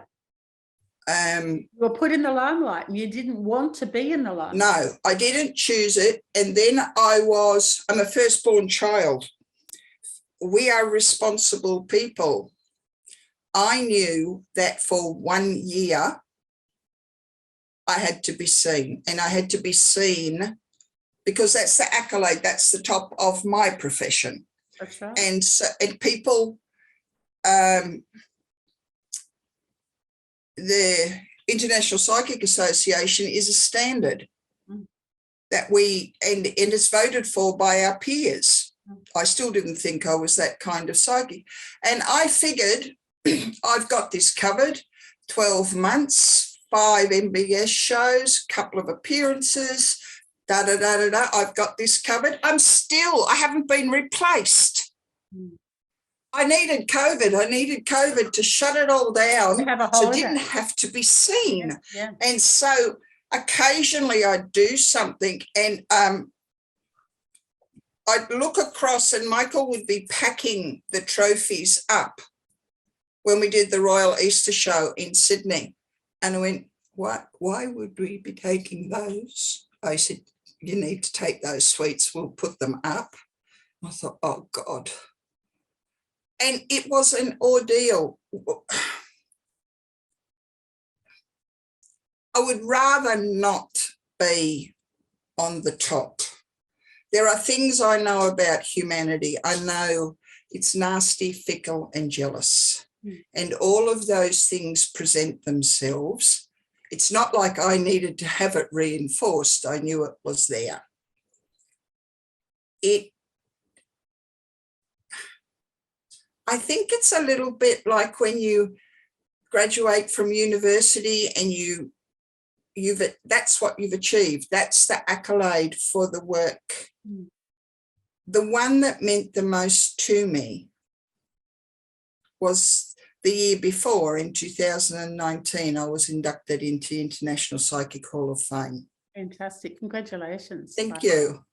You were put in the limelight and you didn't want to be in the limelight. No, I didn't choose it. And then I'm a firstborn child. We are responsible people. I knew that for 1 year, I had to be seen, and I had to be seen because that's the accolade, that's the top of my profession. That's right. And so, and people, the International Psychic Association is a standard that and it's voted for by our peers. I still didn't think I was that kind of psychic. And I figured I've got this covered, 12 months, 5 MBS shows, couple of appearances, I've got this covered. I haven't been replaced. I needed COVID to shut it all down so it didn't have to be seen. Yeah. And so occasionally I'd do something and I'd look across and Michael would be packing the trophies up when we did the Royal Easter Show in Sydney. And I went, what? Why would we be taking those? I said, you need to take those sweets. We'll put them up. I thought, oh, God. And it was an ordeal. I would rather not be on the top. There are things I know about humanity. I know it's nasty, fickle, and jealous. And all of those things present themselves. It's not like I needed to have it reinforced. I knew it was there. I think it's a little bit like when you graduate from university and that's what you've achieved. That's the accolade for the work. The one that meant the most to me was the year before, in 2019, I was inducted into International Psychic Hall of Fame. Fantastic. Congratulations. Thank you.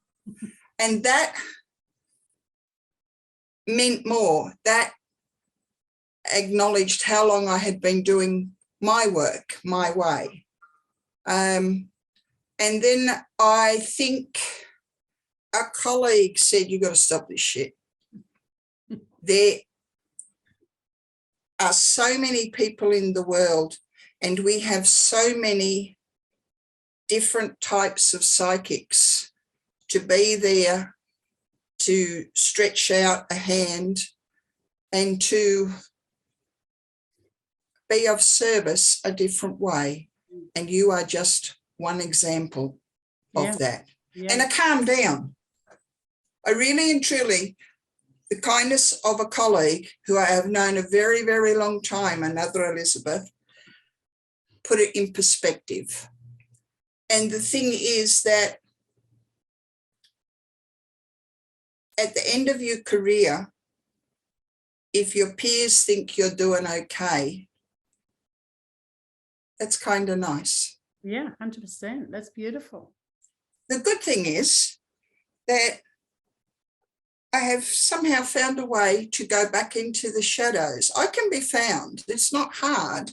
And that meant more. That acknowledged how long I had been doing my work, my way. And then I think a colleague said, you got to stop this shit. There are so many people in the world and we have so many different types of psychics to be there, to stretch out a hand and to be of service a different way. And you are just one example of that. Yeah. And I calmed down. I really and truly, the kindness of a colleague who I have known a very, very long time, another Elizabeth, put it in perspective. And the thing is that at the end of your career, if your peers think you're doing okay, that's kind of nice. Yeah, 100%. That's beautiful. The good thing is that I have somehow found a way to go back into the shadows. I can be found. It's not hard.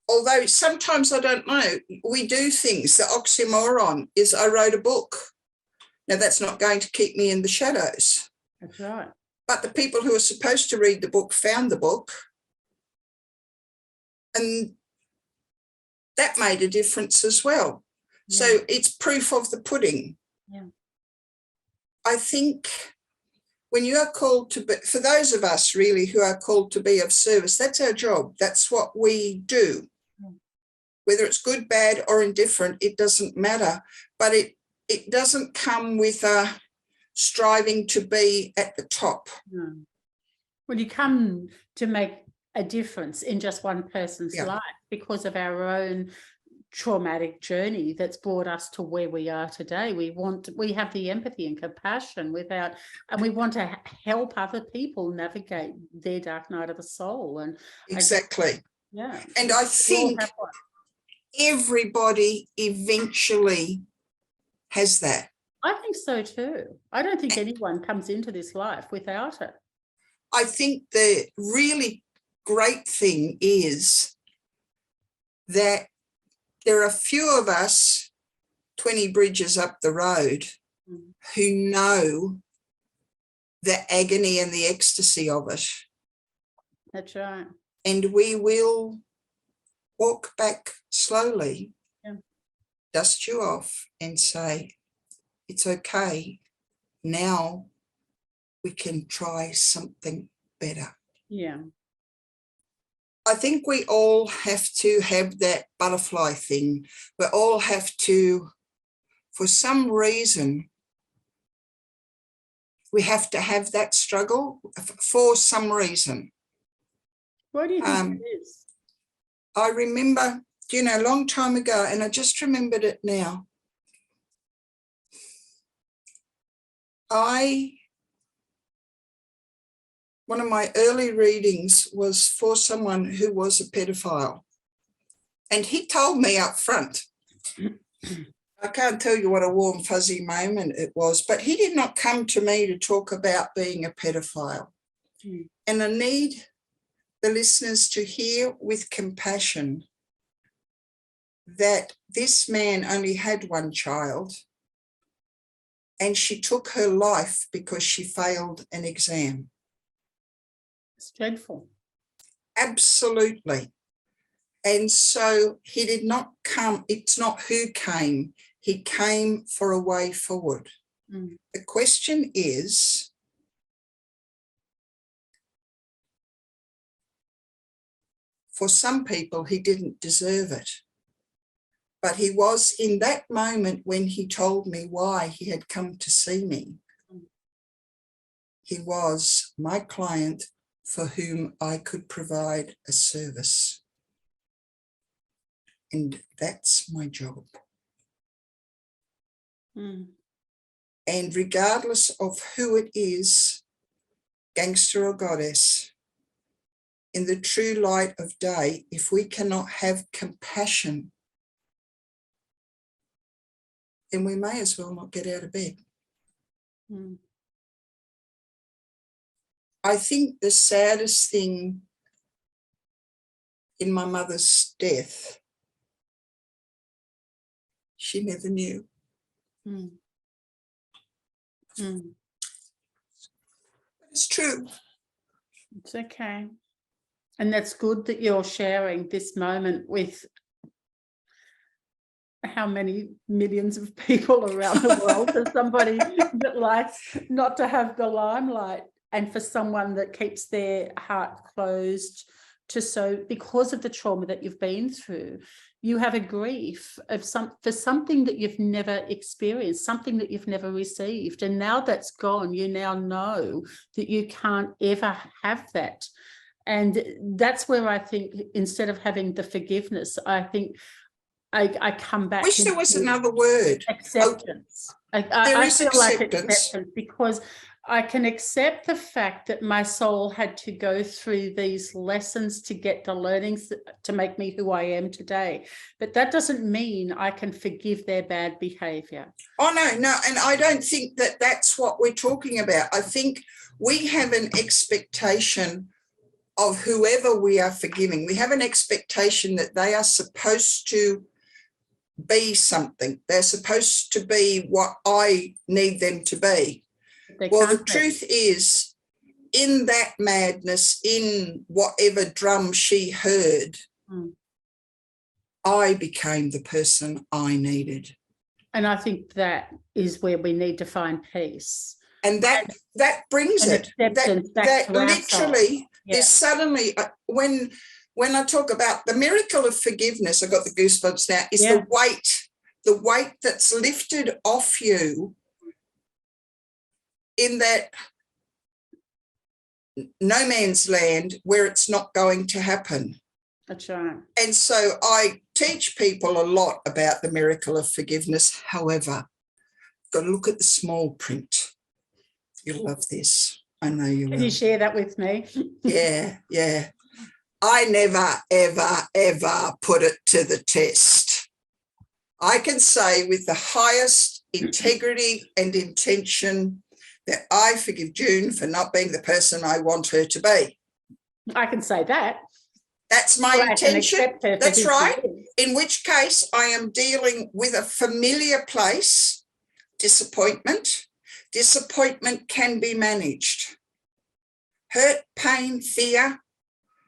Although sometimes I don't know, we do things. The oxymoron is I wrote a book. Now, that's not going to keep me in the shadows. That's right. But the people who are supposed to read the book found the book. And that made a difference as well. Yeah. So it's proof of the pudding. Yeah. I think when you are called to be, for those of us really who are called to be of service, that's our job. That's what we do. Yeah. Whether it's good, bad, or indifferent, it doesn't matter. But it doesn't come with a striving to be at the top. No. Well, you come to make a difference in just one person's life because of our own traumatic journey that's brought us to where we are today. We have the empathy and compassion and we want to help other people navigate their dark night of the soul. And exactly. Yeah. And I think everybody eventually has that. I think so too. I don't think anyone comes into this life without it. I think the really great thing is that there are a few of us 20 bridges up the road who know the agony and the ecstasy of it. That's right. And we will walk back slowly, dust you off and say, it's okay. Now we can try something better. Yeah. I think we all have to have that butterfly thing. We all have to, for some reason, we have to have that struggle for some reason. What do you think it is? I remember, a long time ago, and I just remembered it now. One of my early readings was for someone who was a pedophile. And he told me up front, I can't tell you what a warm, fuzzy moment it was, but he did not come to me to talk about being a pedophile. And I need the listeners to hear with compassion that this man only had one child and she took her life because she failed an exam. It's dreadful. Absolutely. And so he did not come, it's not who came, he came for a way forward. The question is, for some people, he didn't deserve it. But he was in that moment when he told me why he had come to see me. He was my client for whom I could provide a service. And that's my job. And regardless of who it is, gangster or goddess, in the true light of day, if we cannot have compassion, then we may as well not get out of bed. I think the saddest thing in my mother's death, she never knew. It's true. It's okay. And that's good that you're sharing this moment with how many millions of people around the world, for somebody that likes not to have the limelight, and for someone that keeps their heart closed to because of the trauma that you've been through. You have a grief of for something that you've never experienced, something that you've never received. And now that's gone, you now know that you can't ever have that. And that's where I think, instead of having the forgiveness, I think I come back. Wish there was another word. Acceptance. I feel like acceptance, because I can accept the fact that my soul had to go through these lessons to get the learnings to make me who I am today. But that doesn't mean I can forgive their bad behavior. Oh, no. And I don't think that that's what we're talking about. I think we have an expectation of whoever we are forgiving. We have an expectation that they are supposed to be something. They're supposed to be what I need them to be. Well, the truth is, in that madness, in whatever drum she heard, I became the person I needed. And I think that is where we need to find peace. And that brings it. That literally, there's suddenly, when I talk about the miracle of forgiveness, I got the goosebumps now, is the weight that's lifted off you, in that no man's land where it's not going to happen. That's right. And so I teach people a lot about the miracle of forgiveness. However, got to look at the small print. You'll love this. I know you will. Can you share that with me? Yeah. I never, ever, ever put it to the test. I can say with the highest integrity and intention that I forgive June for not being the person I want her to be. I can say that. That's my intention. That's right. Is. In which case I am dealing with a familiar place, disappointment. Disappointment can be managed. Hurt, pain, fear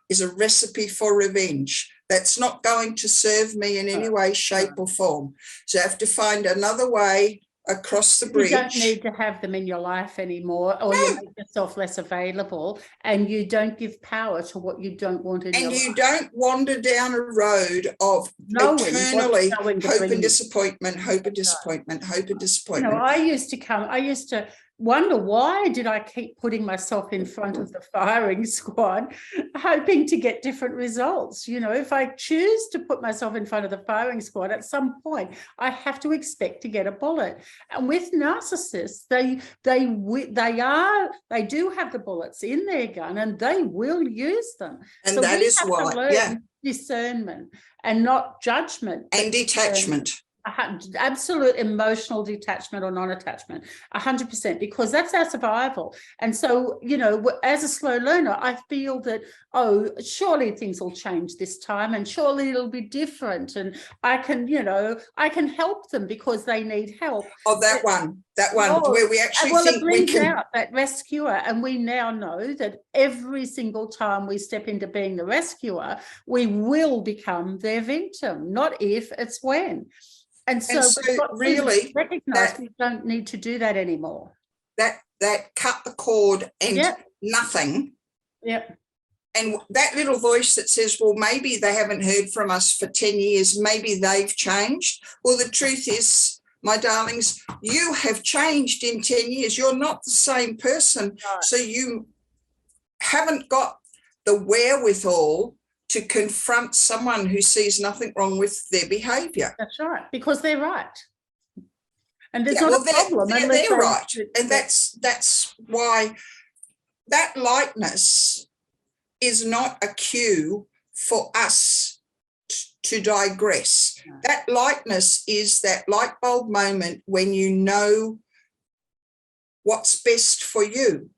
is a recipe for revenge. That's not going to serve me in any way, shape or form. So I have to find another way across the bridge. You don't need to have them in your life anymore, or you make yourself less available, and you don't give power to what you don't want in your life. And you don't wander down a road of eternally hope and disappointment, hope and disappointment, hope and disappointment. You know, I used to wonder, why did I keep putting myself in front of the firing squad, hoping to get different results? You know, if I choose to put myself in front of the firing squad, at some point I have to expect to get a bullet. And with narcissists, they do have the bullets in their gun, and they will use them. And so that is why, discernment and not judgment and detachment. Absolute emotional detachment or non-attachment, 100%, because that's our survival. And so, you know, as a slow learner, I feel that, surely things will change this time, and surely it'll be different, and I can help them because they need help. That one where we actually think we can. Out that rescuer, and we now know that every single time we step into being the rescuer, we will become their victim. Not if, it's when. And so we've got really recognize we don't need to do that anymore. That cut the cord and nothing. Yep. And that little voice that says, well, maybe they haven't heard from us for 10 years. Maybe they've changed. Well, the truth is, my darlings, you have changed in 10 years. You're not the same person. Right. So you haven't got the wherewithal to confront someone who sees nothing wrong with their behaviour. That's right, because they're right. And there's not a problem. They're right. And that's why that lightness is not a cue for us to digress. No. That lightness is that light bulb moment when you know what's best for you.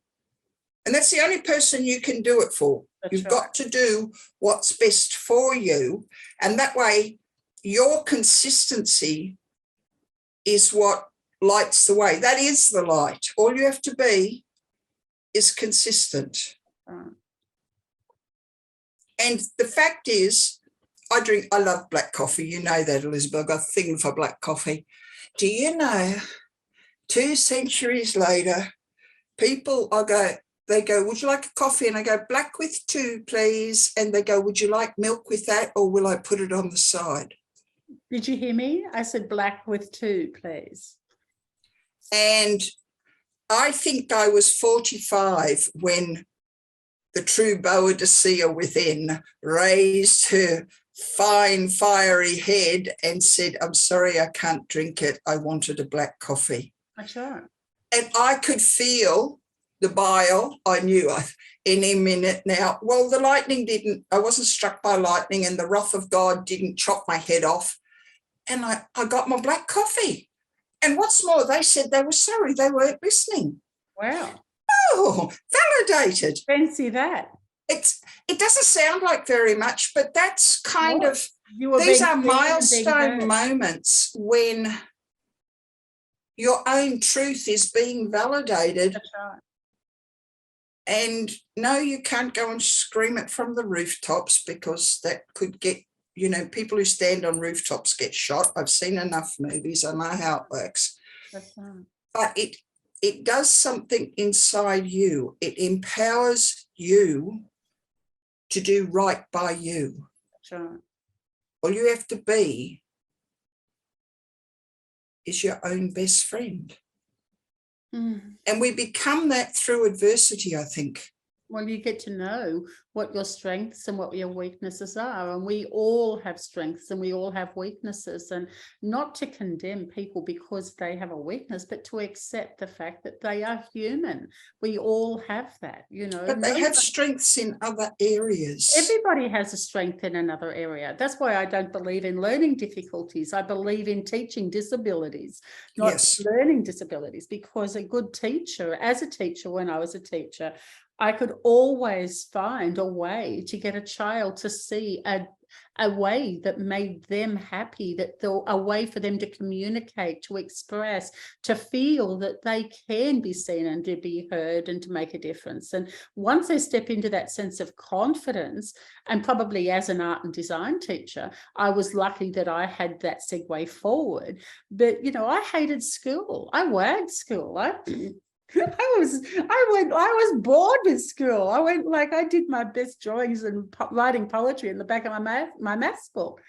And that's the only person you can do it for. You've got to do what's best for you. And that way, your consistency is what lights the way. That is the light. All you have to be is consistent. And the fact is, I love black coffee. You know that, Elizabeth. I've got a thing for black coffee. Do you know, 2 centuries later, they go, would you like a coffee? And I go, black with 2, please. And they go, would you like milk with that, or will I put it on the side? Did you hear me? I said black with 2, please. And I think I was 45 when the true Boadicea within raised her fine, fiery head and said, I'm sorry, I can't drink it. I wanted a black coffee. That's right. And I could feel the bile. I knew any minute now. Well, the lightning didn't. I wasn't struck by lightning, and the wrath of God didn't chop my head off. And I got my black coffee. And what's more, they said they were sorry. They weren't listening. Wow. Oh, validated. Fancy that. It doesn't sound like very much, but that's kind of, these are milestone moments when your own truth is being validated. That's right. And no, you can't go and scream it from the rooftops, because that could get, people who stand on rooftops get shot. I've seen enough movies. I know how it works. That's right. But it does something inside you. It empowers you to do right by you. That's right. All you have to be is your own best friend. And we become that through adversity, I think. Well, you get to know what your strengths and what your weaknesses are. And we all have strengths and we all have weaknesses, and not to condemn people because they have a weakness, but to accept the fact that they are human. We all have that, you know. But they have strengths in other areas. Everybody has a strength in another area. That's why I don't believe in learning difficulties. I believe in teaching disabilities, not learning disabilities, because a good teacher, as a teacher, when I was a teacher, I could always find a way to get a child to see a way that made them happy, a way for them to communicate, to express, to feel that they can be seen and to be heard and to make a difference. And once they step into that sense of confidence, and probably as an art and design teacher, I was lucky that I had that segue forward. But, you know, I hated school. I wagged school. I was bored with school. I did my best drawings and writing poetry in the back of my maths book,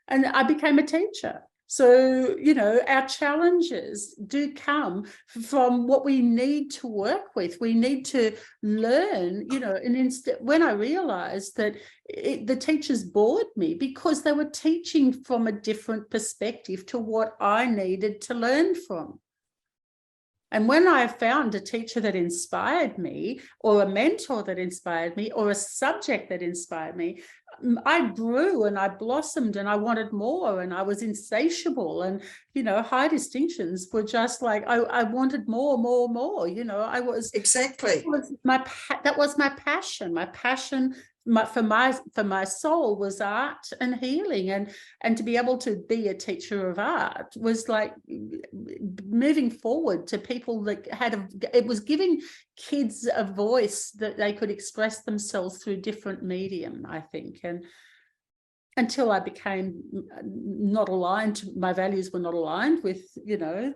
and I became a teacher. So, you know, our challenges do come from what we need to work with. We need to learn, you know, and when I realized that the teachers bored me because they were teaching from a different perspective to what I needed to learn from. And when I found a teacher that inspired me, or a mentor that inspired me, or a subject that inspired me, I grew and I blossomed and I wanted more, and I was insatiable. And, you know, high distinctions were just like, I wanted more, you know, I was. Exactly. That was my passion. My passion for my soul was art and healing, and to be able to be a teacher of art was like moving forward to people that it was giving kids a voice that they could express themselves through different medium, I think. And until I became not aligned, my values were not aligned with, you know,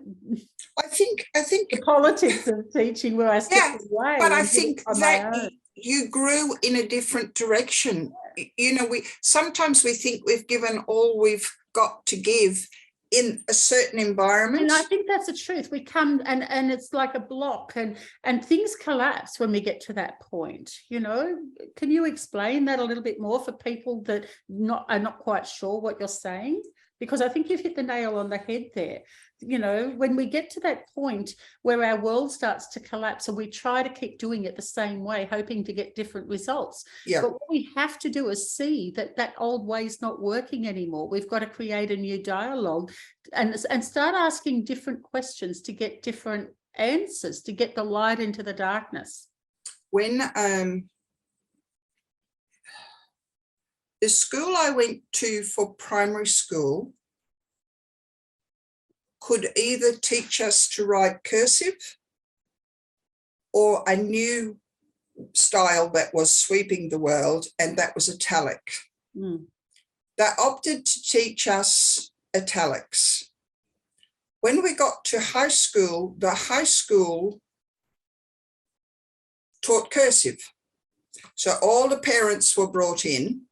I think the politics of teaching, where I stepped away. But I think that you grew in a different direction. You know, sometimes we think we've given all we've got to give in a certain environment. And I think that's the truth. We come and it's like a block, and things collapse when we get to that point. You know, can you explain that a little bit more for people that are not quite sure what you're saying? Because I think you've hit the nail on the head there. You know, when we get to that point where our world starts to collapse and we try to keep doing it the same way, hoping to get different results. Yeah. But what we have to do is see that old way is not working anymore. We've got to create a new dialogue and start asking different questions to get different answers, to get the light into the darkness. When the school I went to for primary school could either teach us to write cursive or a new style that was sweeping the world, and that was italic. They opted to teach us italics. When we got to high school, the high school taught cursive. So all the parents were brought in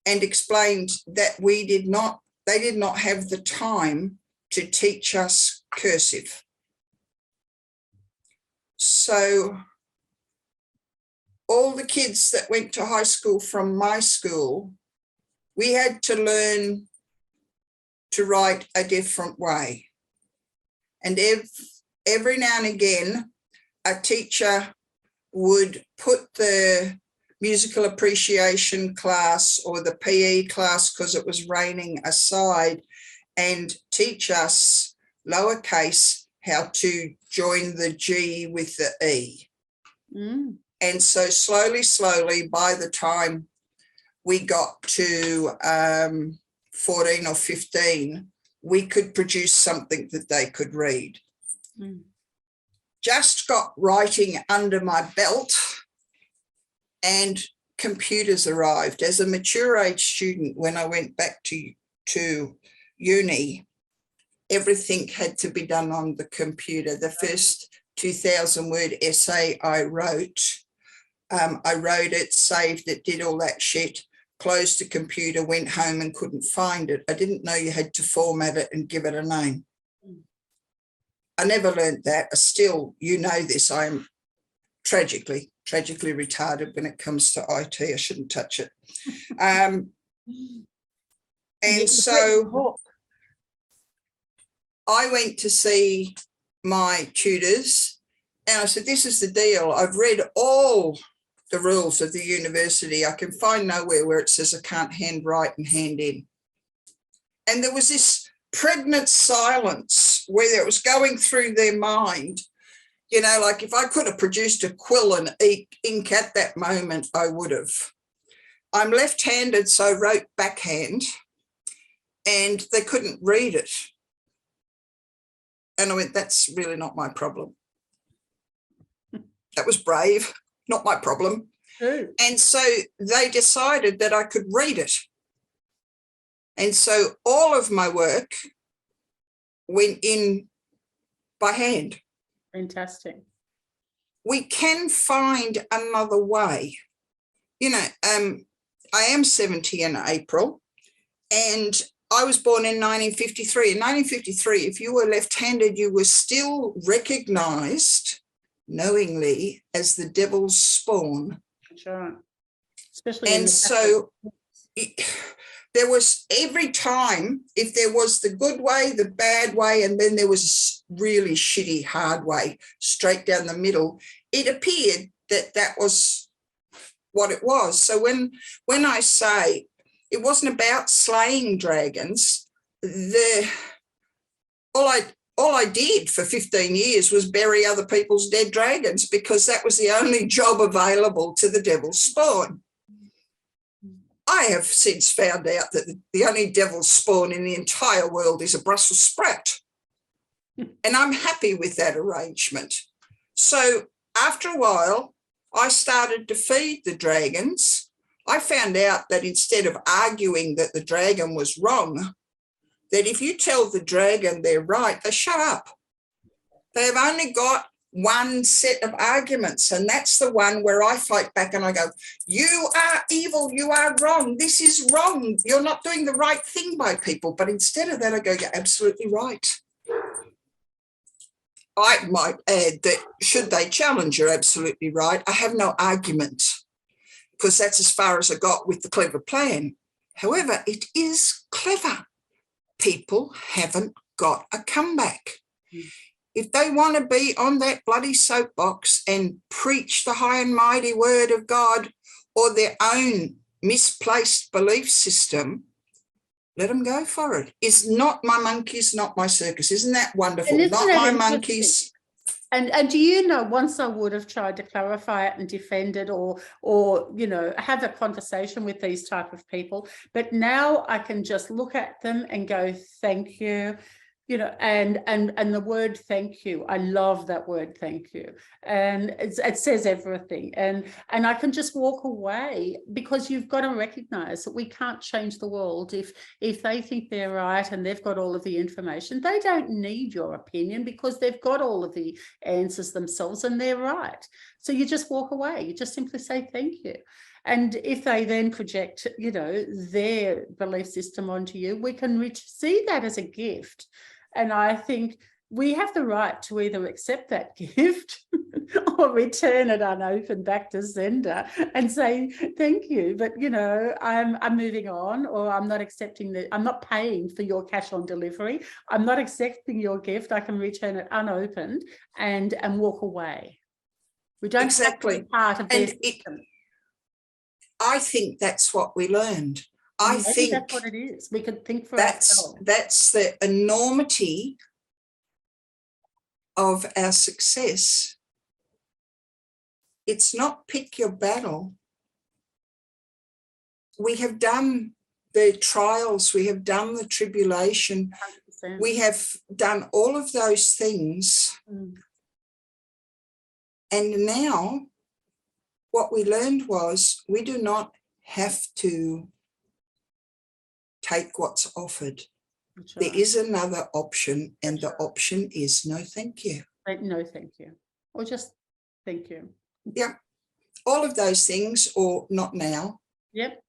and explained that they did not have the time to teach us cursive. So all the kids that went to high school from my school, we had to learn to write a different way. And every now and again, a teacher would put the musical appreciation class or the PE class, because it was raining, aside and teach us lowercase how to join the G with the E. And so slowly, by the time we got to 14 or 15, we could produce something that they could read. Just got writing under my belt and computers arrived. As a mature age student, when I went back to uni, everything had to be done on the computer. The first 2,000-word essay I wrote it, saved it, did all that shit, closed the computer, went home and couldn't find it. I didn't know you had to format it and give it a name. I never learned that. Still, you know this, I'm tragically tragically retarded when it comes to IT. I shouldn't touch it. And so I went to see my tutors and I said, this is the deal. I've read all the rules of the university. I can find nowhere where it says I can't handwrite and hand in. And there was this pregnant silence where it was going through their mind. You know, like if I could have produced a quill and ink at that moment, I would have. I'm left-handed, so I wrote backhand, and they couldn't read it. And I went, that's really not my problem. That was brave, not my problem. True. And so they decided that I could read it. And so all of my work went in by hand. Fantastic. We can find another way. You know, I am 70 in April, and I was born in 1953. In 1953, if you were left-handed, you were still recognised knowingly as the devil's spawn. That's right. Especially and so there was every time, if there was the good way, the bad way, and then there was a really shitty hard way straight down the middle, it appeared that that was what it was. So when I say it wasn't about slaying dragons, all I did for 15 years was bury other people's dead dragons, because that was the only job available to the devil's spawn. I have since found out that the only devil's spawn in the entire world is a Brussels sprout. And I'm happy with that arrangement. So after a while, I started to feed the dragons. I found out that instead of arguing that the dragon was wrong, that if you tell the dragon they're right, they shut up. They've only got one set of arguments, and that's the one where I fight back and I go, you are evil, you are wrong, this is wrong, you're not doing the right thing by people. But instead of that, I go, you're absolutely right. I might add that should they challenge, you're absolutely right, I have no argument, because that's as far as I got with the clever plan. However, it is clever. People haven't got a comeback. If they want to be on that bloody soapbox and preach the high and mighty word of God or their own misplaced belief system, let them go for it. Is not my monkeys, not my circus. Isn't that wonderful? Not my monkeys. And do you know, once I would have tried to clarify it and defend it or you know, have a conversation with these type of people, but now I can just look at them and go, thank you. You know, and the word thank you, I love that word thank you, and it says everything, and I can just walk away, because you've got to recognize that we can't change the world. If they think they're right and they've got all of the information, they don't need your opinion, because they've got all of the answers themselves and they're right. So you just walk away, you just simply say thank you. And if they then project, you know, their belief system onto you, we can see that as a gift. And I think we have the right to either accept that gift or return it unopened back to sender and say, thank you, but, you know, I'm moving on, or I'm not accepting that. I'm not paying for your cash on delivery. I'm not accepting your gift. I can return it unopened and walk away. We don't exactly have to be part of their system. I think that's what we learned. I think that's what it is. We could think for ourselves. That's the enormity of our success. It's not pick your battle. We have done the trials, we have done the tribulation, 100%. We have done all of those things. And now what we learned was we do not have to take what's offered. Right. There is another option, and the option is no thank you. No thank you. Or just thank you. Yeah. All of those things, or not now. Yep.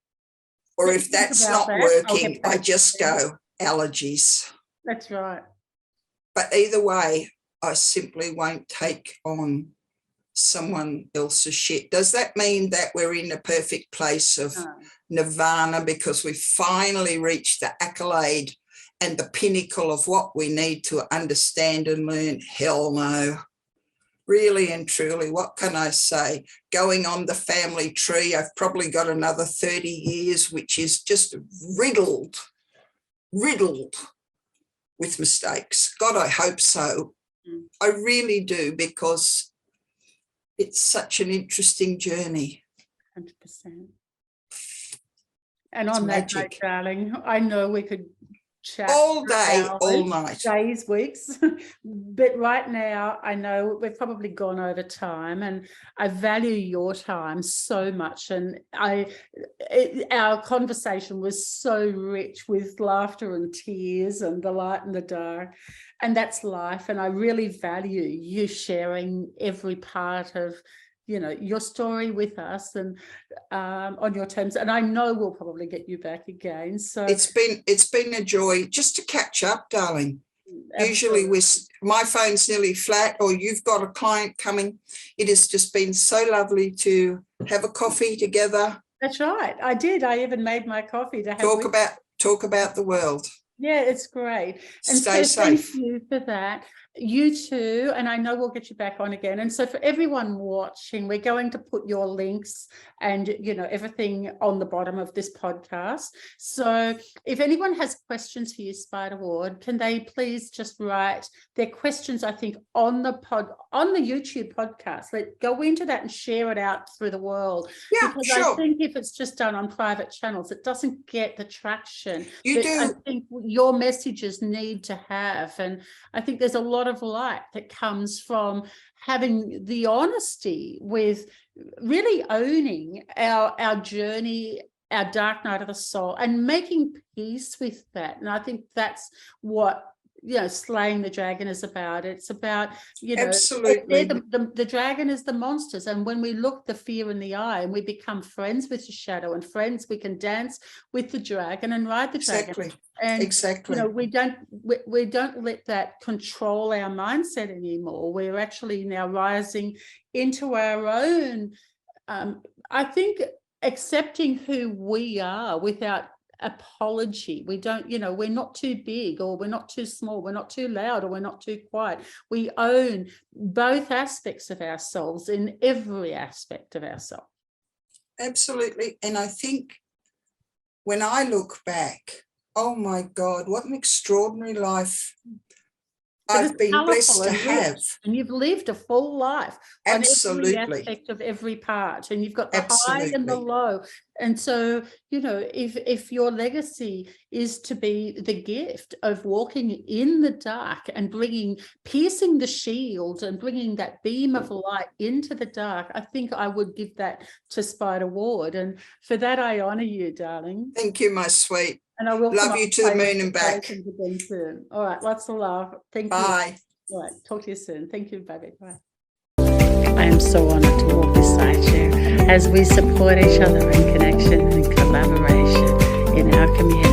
Or if that's not working, I just go allergies. That's right. But either way, I simply won't take on someone else's shit. Does that mean that we're in a perfect place of nirvana because we finally reached the accolade and the pinnacle of what we need to understand and learn? Hell no. Really and truly, what can I say? Going on the family tree, I've probably got another 30 years, which is just riddled with mistakes. God, I hope so. I really do, because it's such an interesting journey. 100%. And on that note, darling, I know we could chat all day, hours, all night, days, weeks, but right now I know we've probably gone over time, and I value your time so much. And our conversation was so rich with laughter and tears and the light and the dark, and that's life. And I really value you sharing every part of your story with us, and on your terms. And I know we'll probably get you back again. So it's been a joy just to catch up, darling. Absolutely. Usually my phone's nearly flat, or you've got a client coming. It has just been so lovely to have a coffee together. That's right. I did. I even made my coffee to have talk about the world. Yeah, it's great. And stay so safe. Thank you for that. You too. And I know we'll get you back on again. And so for everyone watching, we're going to put your links and, everything on the bottom of this podcast. So if anyone has questions for you, Spider Ward, can they please just write their questions, I think, on the YouTube podcast. Let's go into that and share it out through the world. Yeah, because sure. I think if it's just done on private channels, it doesn't get the traction you do. I think your messages need to have. And I think there's a lot of light that comes from having the honesty with really owning our journey, our dark night of the soul, and making peace with that. And I think that's what slaying the dragon is about. It's about absolutely the dragon is the monsters, and when we look the fear in the eye and we become friends with the shadow and friends, we can dance with the dragon and ride the dragon. And exactly. we don't let that control our mindset anymore. We're actually now rising into our own I think accepting who we are without apology. We don't, we're not too big, or we're not too small, we're not too loud, or we're not too quiet. We own both aspects of ourselves in every aspect of ourselves. Absolutely. And I think when I look back, oh my God, what an extraordinary life I've been blessed to have. And you've lived a full life. Absolutely. On every aspect of every part, and you've got the high and the low. And so, if your legacy is to be the gift of walking in the dark and piercing the shield and bringing that beam of light into the dark, I think I would give that to Spider Ward. And for that, I honor you, darling. Thank you, my sweet. And I will love you to the moon and back. Again soon. All right, lots of love. Thank you. Bye. All right, talk to you soon. Thank you, baby. Bye. I am so honored to walk beside you as we support each other in connection and collaboration in our community.